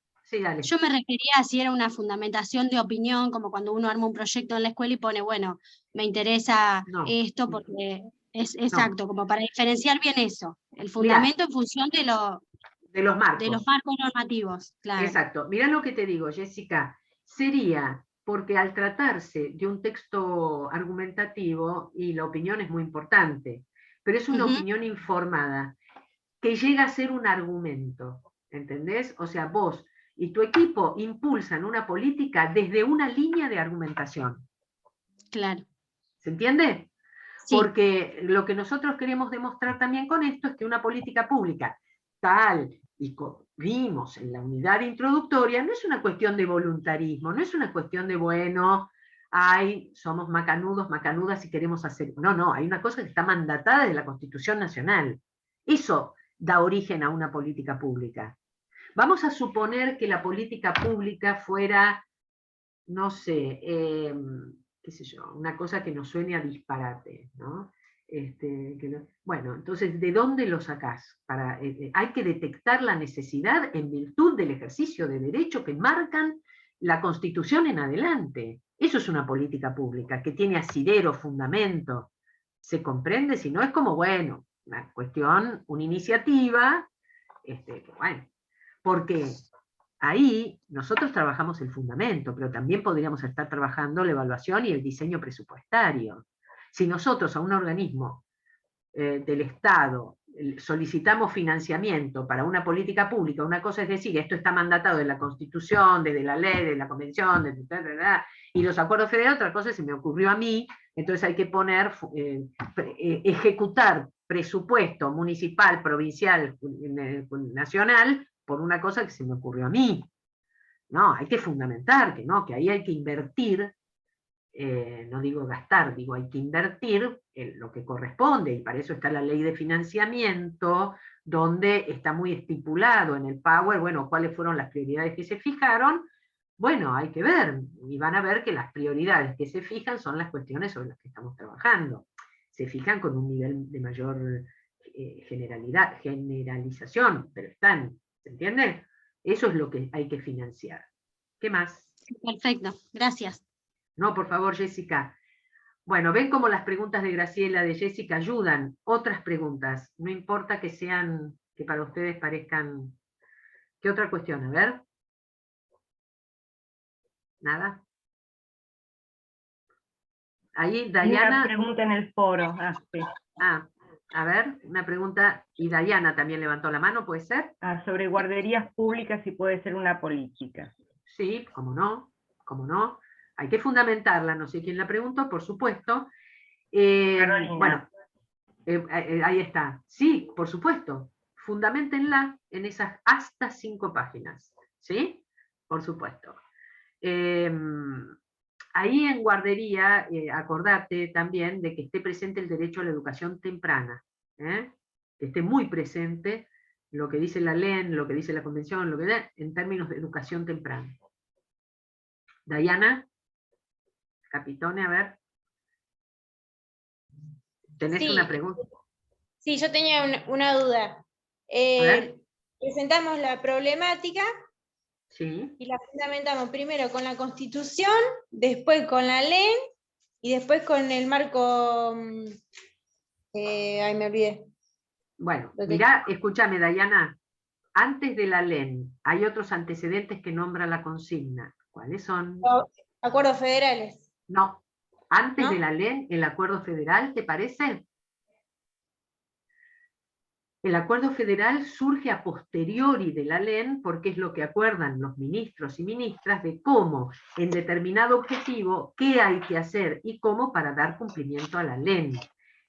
dale. Yo me refería a si era una fundamentación de opinión, como cuando uno arma un proyecto en la escuela y pone, bueno, me interesa esto porque es exacto, como para diferenciar bien eso. El fundamento en función de los marcos normativos. Claro. Exacto. Mirá lo que te digo, Jessica. Sería, porque al tratarse de un texto argumentativo, y la opinión es muy importante, pero es una opinión informada, que llega a ser un argumento, ¿entendés? O sea, vos y tu equipo impulsan una política desde una línea de argumentación. Claro. ¿Se entiende? Sí. Porque lo que nosotros queremos demostrar también con esto es que una política pública tal y vimos en la unidad introductoria, no es una cuestión de voluntarismo, no es una cuestión de, bueno, somos macanudos, macanudas y queremos hacer. No, no, hay una cosa que está mandatada de la Constitución Nacional. Eso da origen a una política pública. Vamos a suponer que la política pública fuera, no sé, qué sé yo, una cosa que nos suene a disparate, ¿no? Bueno, entonces, ¿de dónde lo sacás? Hay que detectar la necesidad en virtud del ejercicio de derecho que marcan la Constitución en adelante. Eso es una política pública, que tiene asidero, fundamento. ¿Se comprende? Si no es como, bueno, una cuestión, una iniciativa, bueno, porque ahí nosotros trabajamos el fundamento, pero también podríamos estar trabajando la evaluación y el diseño presupuestario. Si nosotros a un organismo del Estado solicitamos financiamiento para una política pública, una cosa es decir, esto está mandatado de la Constitución, desde la ley, de la Convención, y los acuerdos federales, otra cosa se me ocurrió a mí, entonces hay que poner, ejecutar presupuesto municipal, provincial, nacional, por una cosa que se me ocurrió a mí. No, hay que fundamentar que no, que ahí hay que invertir, no digo gastar, digo hay que invertir en lo que corresponde, y para eso está la ley de financiamiento, donde está muy estipulado en el Power, bueno, cuáles fueron las prioridades que se fijaron. Bueno, hay que ver, y van a ver que las prioridades que se fijan son las cuestiones sobre las que estamos trabajando. Se fijan con un nivel de mayor generalización, pero están, ¿se entiende? Eso es lo que hay que financiar. ¿Qué más? Perfecto, gracias. No, por favor, Jessica. Bueno, ven cómo las preguntas de Graciela, de Jessica, ayudan. Otras preguntas, no importa que sean, que para ustedes parezcan... ¿Qué otra cuestión? A ver. ¿Nada? Ahí, Dayana... Una pregunta en el foro. Sí. A ver, una pregunta, y Dayana también levantó la mano, ¿puede ser? Sobre guarderías públicas, si puede ser una política. Sí, cómo no, cómo no. Hay que fundamentarla, no sé quién la preguntó, por supuesto. Bueno, ahí está. Sí, por supuesto. Fundamentenla en esas hasta 5 páginas. ¿Sí? Por supuesto. Ahí en guardería, acordate también de que esté presente el derecho a la educación temprana. Que esté muy presente lo que dice la LEN, lo que dice la Convención, lo que da, en términos de educación temprana. Dayana, Capitone, a ver. ¿Tenés una pregunta? Sí, yo tenía una duda. Presentamos la problemática, sí, y la fundamentamos primero con la Constitución, después con la ley, y después con el marco... ay, me olvidé. Bueno, mirá, escúchame, Dayana. Antes de la ley, hay otros antecedentes que nombra la consigna. ¿Cuáles son? Acuerdos federales. No. Antes de la ley, el acuerdo federal, ¿te parece? El acuerdo federal surge a posteriori de la ley porque es lo que acuerdan los ministros y ministras de cómo, en determinado objetivo, qué hay que hacer y cómo para dar cumplimiento a la ley.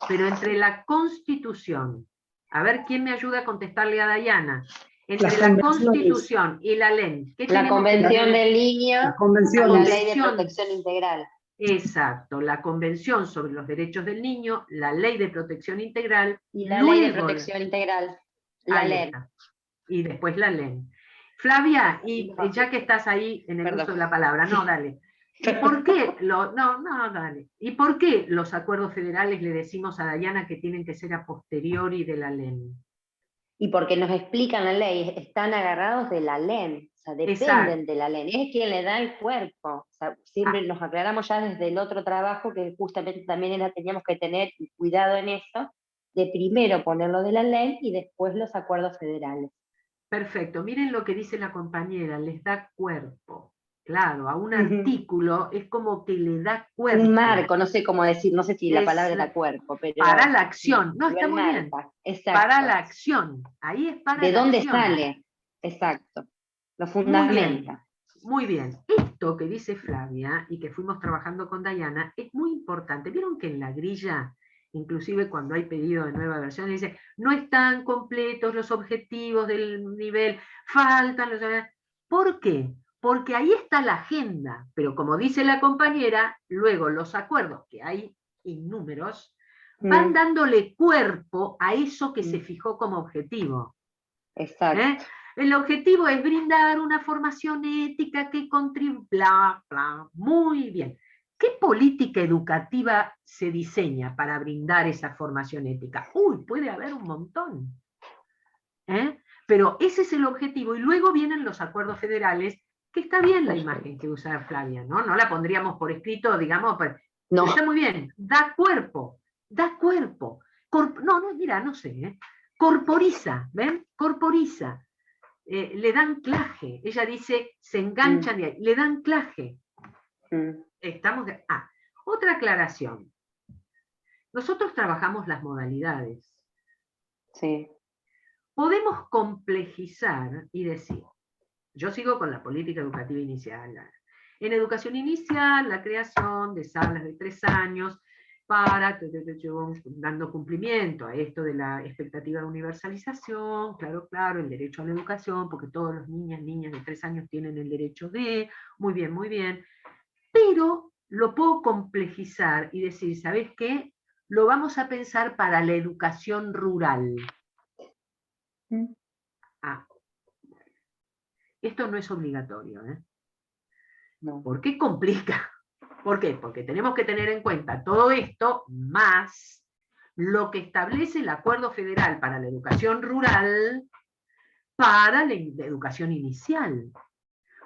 Pero entre la Constitución, a ver quién me ayuda a contestarle a Dayana, entre la Constitución y la ley, ¿qué la Convención del Niño, la Ley de Protección Integral. Exacto, la Convención sobre los Derechos del Niño, la Ley de Protección Integral y la Ley de Protección Integral, la ley. Y después la ley. Flavia, y ya que estás ahí en el uso de la palabra, no, dale. ¿Y por qué dale. ¿Y por qué los acuerdos federales le decimos a Dayana que tienen que ser a posteriori de la ley? Y porque nos explican la ley, están agarrados de la ley, o sea, dependen de la ley, es quien le da el cuerpo. O sea, siempre nos aclaramos ya desde el otro trabajo que justamente también teníamos que tener cuidado en eso, de primero ponerlo de la ley y después los acuerdos federales. Perfecto, miren lo que dice la compañera, les da cuerpo. Claro, a un artículo es como que le da cuerpo. Un marco, no sé cómo decir, no sé si la Es palabra da cuerpo, pero para la acción. No, lo está muy bien. enmarca. Exacto. Para la acción. Ahí es para ¿De la dónde acción. sale? Exacto. Lo Muy bien, fundamenta. muy bien. Esto que dice Flavia y que fuimos trabajando con Dayana es muy importante. Vieron que en la grilla, inclusive cuando hay pedido de nueva versión, dice, no están completos los objetivos del nivel, faltan los... ¿Por qué? Porque ahí está la agenda, pero como dice la compañera, luego los acuerdos, que hay innúmeros, van dándole cuerpo a eso que se fijó como objetivo. Exacto. El objetivo es brindar una formación ética que contribuya, bla, bla, muy bien. ¿Qué política educativa se diseña para brindar esa formación ética? Uy, puede haber un montón. Pero ese es el objetivo, y luego vienen los acuerdos federales, que está bien la imagen que usa Flavia, ¿no? No la pondríamos por escrito, digamos, pero está muy bien, da cuerpo, da cuerpo. Mira, no sé, corporiza, ¿ven? Corporiza. Le dan anclaje. Ella dice, se enganchan y ahí, le dan anclaje. Estamos otra aclaración. Nosotros trabajamos las modalidades. Sí. Podemos complejizar y decir, yo sigo con la política educativa inicial. En educación inicial, la creación de salas de 3 años para dando cumplimiento a esto de la expectativa de universalización, claro, el derecho a la educación, porque todos los niñas de 3 años tienen el derecho de, muy bien, pero lo puedo complejizar y decir, ¿sabes qué? Lo vamos a pensar para la educación rural. Esto no es obligatorio, No. ¿Por qué complica? ¿Por qué? Porque tenemos que tener en cuenta todo esto, más lo que establece el Acuerdo Federal para la Educación Rural para la educación inicial.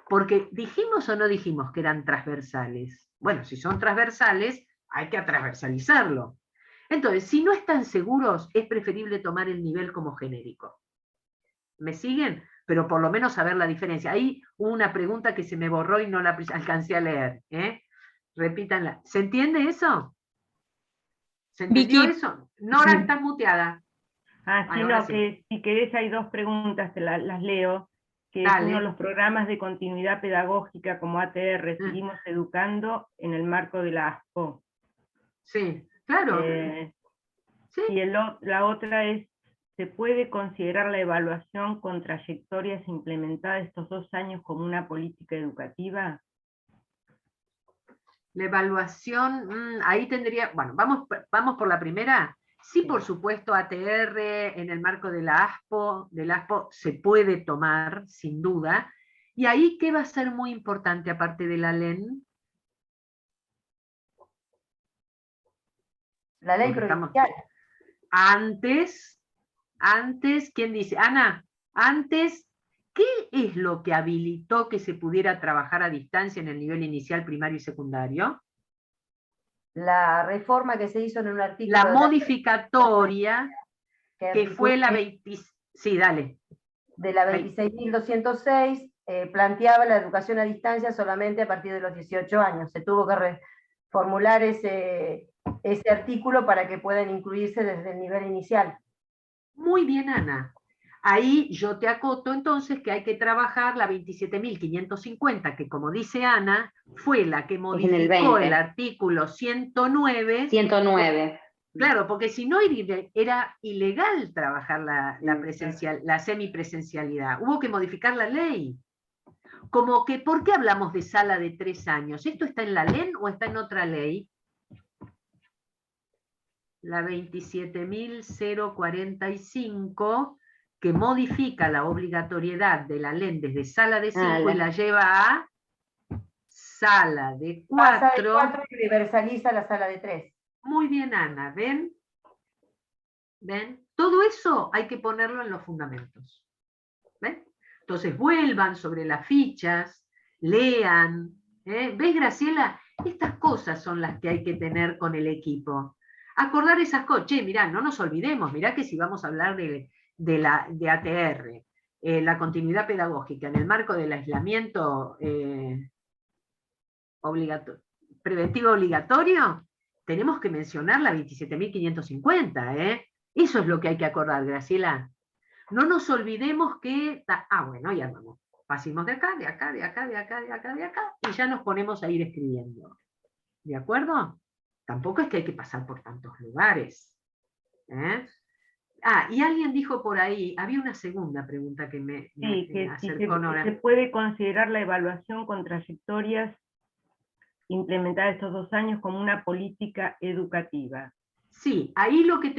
Porque dijimos o no dijimos que eran transversales. Bueno, si son transversales, hay que transversalizarlo. Entonces, si no están seguros, es preferible tomar el nivel como genérico. ¿Me siguen? Pero por lo menos saber la diferencia. Ahí hubo una pregunta que se me borró y no la alcancé a leer. Repítanla. ¿Se entiende eso? ¿Se entendió eso? Nora, estás muteada. Sí, no, que si querés hay 2 preguntas, las leo, que es uno, los programas de continuidad pedagógica como ATR, seguimos educando en el marco de la ASPO. Sí, claro. ¿Sí? Y la otra es, ¿se puede considerar la evaluación con trayectorias implementadas estos 2 años como una política educativa? La evaluación, ahí tendría, bueno, vamos por la primera. Sí, por supuesto, ATR en el marco de la ASPO, se puede tomar, sin duda. Y ahí, ¿qué va a ser muy importante aparte de la LEN? La ley provincial. Antes, ¿quién dice? Ana, antes, ¿qué es lo que habilitó que se pudiera trabajar a distancia en el nivel inicial, primario y secundario? La reforma que se hizo en un artículo... La modificatoria, que fue la 20... Sí, dale. De la 26.206, planteaba la educación a distancia solamente a partir de los 18 años. Se tuvo que reformular ese artículo para que puedan incluirse desde el nivel inicial. Muy bien, Ana. Ahí yo te acoto entonces que hay que trabajar la 27.550, que como dice Ana, fue la que modificó el artículo 109. 109. Claro, porque si no era ilegal trabajar la semipresencialidad. Hubo que modificar la ley. Como que, ¿por qué hablamos de sala de 3 años? ¿Esto está en la LEN o está en otra ley? La 27.045, que modifica la obligatoriedad de la LEN desde sala de 5 y la lleva a sala de 4. Sala de 4 y universaliza la sala de 3. Muy bien, Ana, ¿ven? ¿Ven? Todo eso hay que ponerlo en los fundamentos. ¿Ven? Entonces vuelvan sobre las fichas, lean. ¿Ves, Graciela? Estas cosas son las que hay que tener con el equipo. Acordar esas cosas. Che, mirá, no nos olvidemos, mirá que si vamos a hablar de ATR, la continuidad pedagógica en el marco del aislamiento preventivo obligatorio, tenemos que mencionar la 27.550, ¿eh? Eso es lo que hay que acordar, Graciela. No nos olvidemos que... bueno, ya vamos. Pasemos de acá, de acá, de acá, de acá, de acá, de acá, y ya nos ponemos a ir escribiendo. ¿De acuerdo? Tampoco es que hay que pasar por tantos lugares. ¿Eh? Y alguien dijo por ahí, había una segunda pregunta que me acercó Nora. ¿Se puede considerar la evaluación con trayectorias implementada estos 2 años como una política educativa? Sí, ahí lo que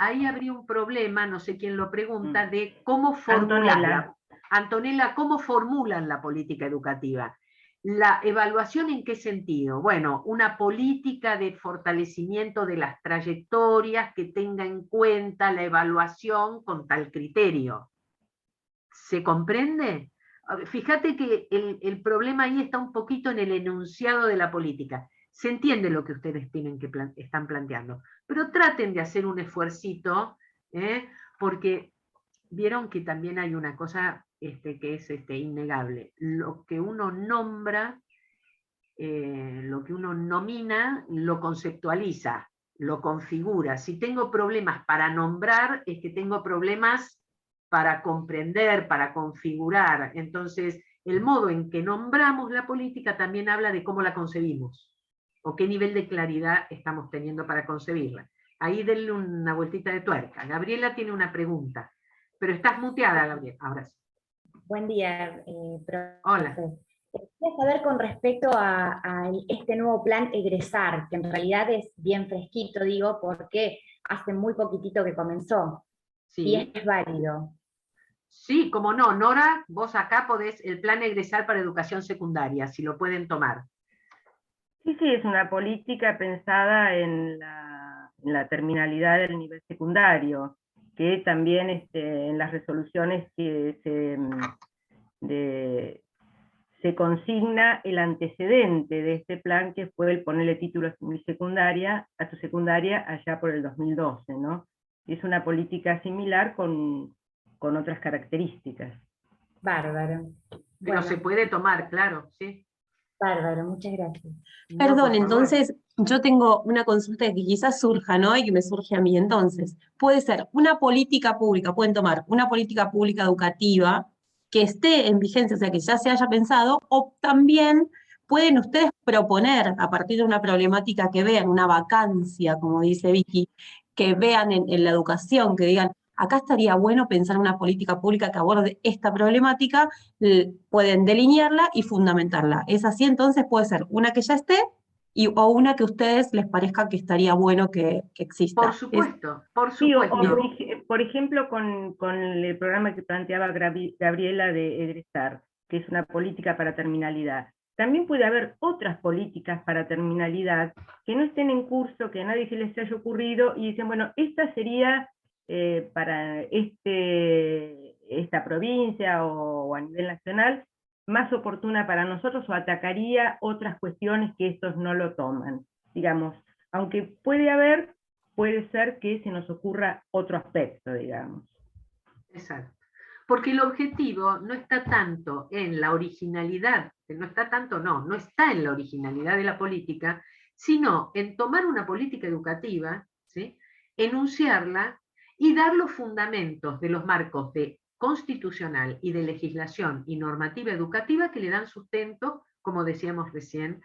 ahí habría un problema, no sé quién lo pregunta, de cómo formularla. Antonella, ¿cómo formulan la política educativa? ¿La evaluación en qué sentido? Bueno, una política de fortalecimiento de las trayectorias que tenga en cuenta la evaluación con tal criterio. ¿Se comprende? Fíjate que el problema ahí está un poquito en el enunciado de la política. Se entiende lo que ustedes están planteando, pero traten de hacer un esfuercito, porque vieron que también hay una cosa que es innegable. Lo que uno nombra, lo que uno nomina, lo conceptualiza, lo configura. Si tengo problemas para nombrar, es que tengo problemas para comprender, para configurar. Entonces, el modo en que nombramos la política también habla de cómo la concebimos, o qué nivel de claridad estamos teniendo para concebirla. Ahí denle una vueltita de tuerca. Gabriela tiene una pregunta, pero estás muteada, Gabriela. Ahora sí. Buen día, Hola. Quería saber con respecto a este nuevo plan Egresar, que en realidad es bien fresquito, digo, porque hace muy poquitito que comenzó. Sí. Y es válido. Sí, como no. Nora, vos acá podés el plan Egresar para educación secundaria, si lo pueden tomar. Sí, es una política pensada en la terminalidad del nivel secundario, que también en las resoluciones que se consigna el antecedente de este plan, que fue el ponerle título a tu secundaria allá por el 2012, ¿no? Es una política similar con otras características. Bárbaro. Pero se puede tomar, claro, sí. Bárbaro, muchas gracias. Perdón, entonces yo tengo una consulta que quizás surja, ¿no? Y que me surge a mí. Entonces, puede ser una política pública, pueden tomar una política pública educativa que esté en vigencia, o sea, que ya se haya pensado, o también pueden ustedes proponer, a partir de una problemática que vean, una vacancia, como dice Vicky, que vean en la educación, que digan, acá estaría bueno pensar una política pública que aborde esta problemática, pueden delinearla y fundamentarla. ¿Es así? Entonces puede ser una que ya esté o una que a ustedes les parezca que estaría bueno que exista. Por supuesto, por supuesto. Sí, por ejemplo, con el programa que planteaba Gabriela de Egresar, que es una política para terminalidad. También puede haber otras políticas para terminalidad que no estén en curso, que a nadie se les haya ocurrido, y dicen, bueno, esta sería para esta provincia o a nivel nacional, más oportuna para nosotros, o atacaría otras cuestiones que estos no lo toman. Digamos, aunque puede ser que se nos ocurra otro aspecto, digamos. Exacto. Porque el objetivo no está tanto en la originalidad, no está en la originalidad de la política, sino en tomar una política educativa, ¿sí?, enunciarla y dar los fundamentos de los marcos de constitucional y de legislación y normativa educativa que le dan sustento, como decíamos recién,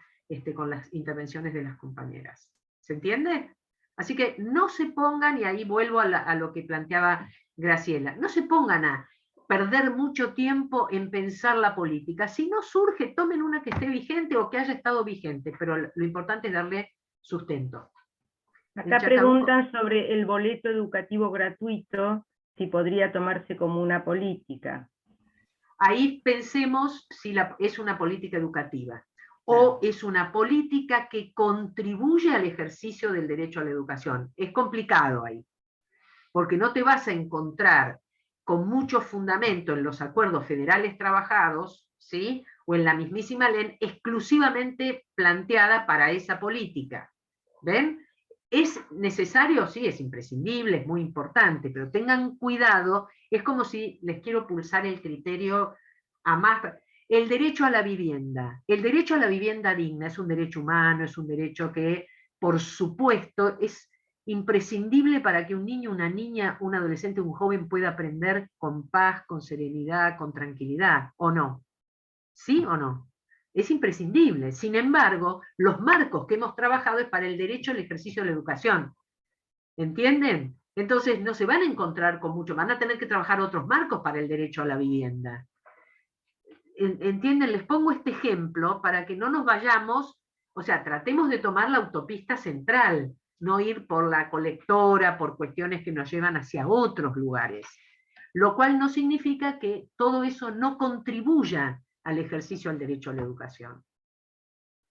con las intervenciones de las compañeras. ¿Se entiende? Así que no se pongan, y ahí vuelvo a lo que planteaba Graciela, no se pongan a perder mucho tiempo en pensar la política. Si no surge, tomen una que esté vigente o que haya estado vigente, pero lo importante es darle sustento. Acá preguntan sobre el boleto educativo gratuito, si podría tomarse como una política. Ahí pensemos si es una política educativa o es una política que contribuye al ejercicio del derecho a la educación. Es complicado ahí, porque no te vas a encontrar con mucho fundamento en los acuerdos federales trabajados, ¿sí?, o en la mismísima ley exclusivamente planteada para esa política. ¿Ven? ¿Es necesario? Sí, es imprescindible, es muy importante, pero tengan cuidado, es como si les quiero pulsar el criterio a más... el derecho a la vivienda. El derecho a la vivienda digna es un derecho humano, es un derecho que, por supuesto, es imprescindible para que un niño, una niña, un adolescente, un joven pueda aprender con paz, con serenidad, con tranquilidad, ¿o no? ¿Sí o no? Es imprescindible. Sin embargo, los marcos que hemos trabajado es para el derecho al ejercicio de la educación. ¿Entienden? Entonces no se van a encontrar con mucho, van a tener que trabajar otros marcos para el derecho a la vivienda. ¿Entienden? Les pongo este ejemplo para que no nos vayamos, o sea, tratemos de tomar la autopista central, no ir por la colectora, por cuestiones que nos llevan hacia otros lugares. Lo cual no significa que todo eso no contribuya al ejercicio del derecho a la educación.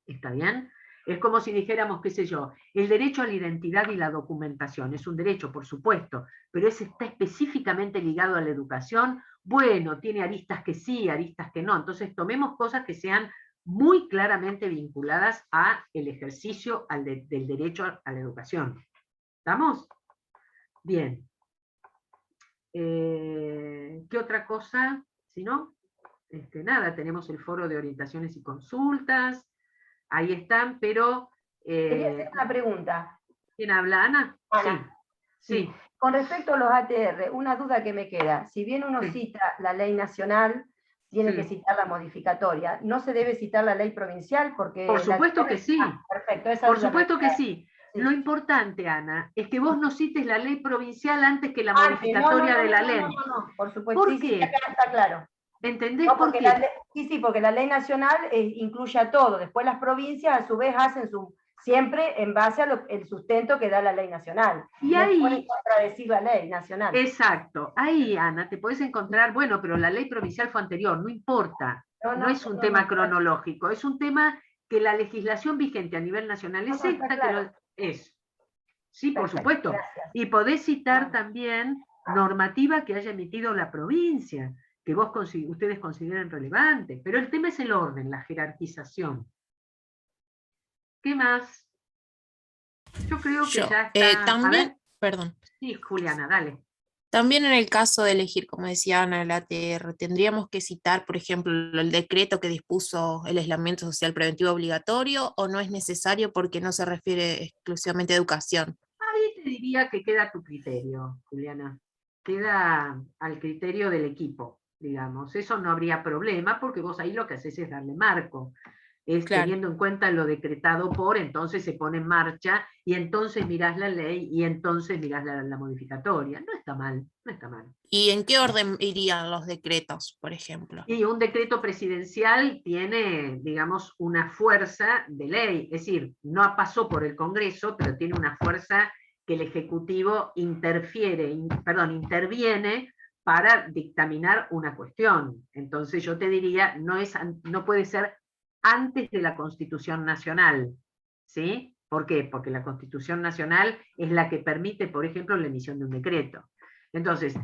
¿Está bien? Es como si dijéramos, qué sé yo, el derecho a la identidad y la documentación. Es un derecho, por supuesto, pero ese está específicamente ligado a la educación. Bueno, tiene aristas que sí, aristas que no. Entonces tomemos cosas que sean muy claramente vinculadas al ejercicio del derecho a la educación. ¿Estamos? Bien. ¿Qué otra cosa? Si no, nada, tenemos el foro de orientaciones y consultas. Ahí están, pero... Quería hacer una pregunta. ¿Quién habla, Ana? Ana. Sí. Con respecto a los ATR, una duda que me queda. Si bien uno cita la ley nacional, tiene que citar la modificatoria. ¿No se debe citar la ley provincial? Porque por supuesto que sí. Perfecto. Por supuesto que sí. Lo importante, Ana, es que vos no cites la ley provincial antes que la modificatoria de la ley. No, por supuesto. ¿Por qué? Sí, acá está claro. ¿Entendés por qué? Sí, porque la ley nacional incluye a todo. Después las provincias a su vez hacen siempre en base al sustento que da la ley nacional. Y ahí pueden contradecir la ley nacional. Exacto. Ahí, Ana, te podés encontrar, bueno, pero la ley provincial fue anterior, no importa. No es un tema cronológico, es un tema que la legislación vigente a nivel nacional es esta, claro. Que lo es. Sí, por supuesto. Gracias. Y podés citar también normativa que haya emitido la provincia, que ustedes consideren relevante, pero el tema es el orden, la jerarquización. ¿Qué más? Yo creo que ya está. También, perdón. Sí, Juliana, dale. También en el caso de elegir, como decía Ana, el ATR, tendríamos que citar, por ejemplo, el decreto que dispuso el aislamiento social preventivo obligatorio, o no es necesario porque no se refiere exclusivamente a educación. Ahí te diría que queda a tu criterio, Juliana. Queda al criterio del equipo, digamos. Eso no habría problema porque vos ahí lo que haces es darle marco. Es claro. Teniendo en cuenta lo decretado por, entonces se pone en marcha, y entonces mirás la ley, y entonces mirás la modificatoria. No está mal, no está mal. ¿Y en qué orden irían los decretos, por ejemplo? Y un decreto presidencial tiene, digamos, una fuerza de ley, es decir, no pasó por el Congreso, pero tiene una fuerza que el Ejecutivo interviene para dictaminar una cuestión. Entonces yo te diría, no puede ser antes de la Constitución Nacional, ¿sí? ¿Por qué? Porque la Constitución Nacional es la que permite, por ejemplo, la emisión de un decreto. Entonces,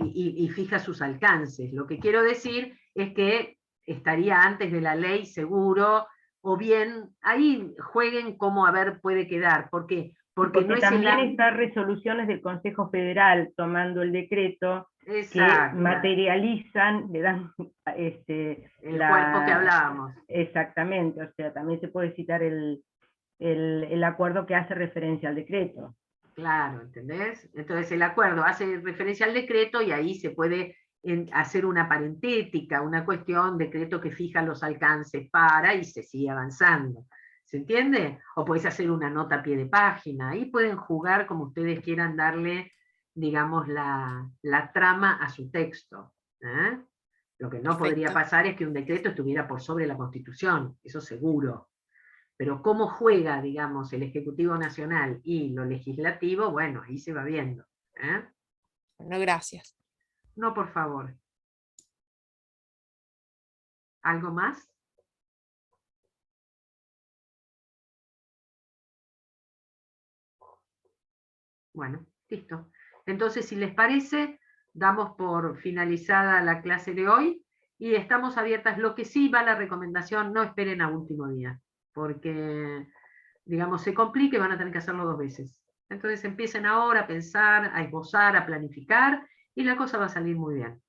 y fija sus alcances. Lo que quiero decir es que estaría antes de la ley seguro, o bien ahí jueguen cómo a ver puede quedar. ¿Por qué? Porque no es también están resoluciones del Consejo Federal tomando el decreto. Exacto. Que materializan, le dan el cuerpo que hablábamos. Exactamente, o sea, también se puede citar el acuerdo que hace referencia al decreto. Claro, ¿entendés? Entonces el acuerdo hace referencia al decreto y ahí se puede hacer una parentética, una cuestión, decreto que fija los alcances y se sigue avanzando. ¿Se entiende? O podés hacer una nota a pie de página, ahí pueden jugar como ustedes quieran darle, digamos, la trama a su texto. Lo que no podría pasar es que un decreto estuviera por sobre la Constitución, eso seguro. Pero cómo juega, digamos, el Ejecutivo Nacional y lo legislativo, bueno, ahí se va viendo. Bueno, gracias. No, por favor. ¿Algo más? Bueno, listo. Entonces, si les parece, damos por finalizada la clase de hoy y estamos abiertas. Lo que sí va la recomendación, no esperen a último día, porque, digamos, se complique, van a tener que hacerlo 2 veces. Entonces empiecen ahora a pensar, a esbozar, a planificar, y la cosa va a salir muy bien.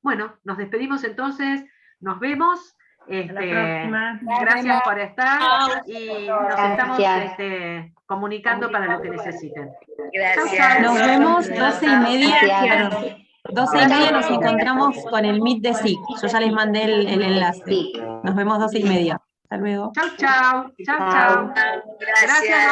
Bueno, nos despedimos entonces. Nos vemos. próxima. Gracias por estar y nos estamos Gracias. comunicando para lo que necesiten. Gracias. Nos vemos 12:30. Gracias. 12:30 nos encontramos con el Meet de SIC. Yo ya les mandé el enlace. Nos vemos 12:30. Hasta luego. Chau, chau. Chau, chau. Gracias.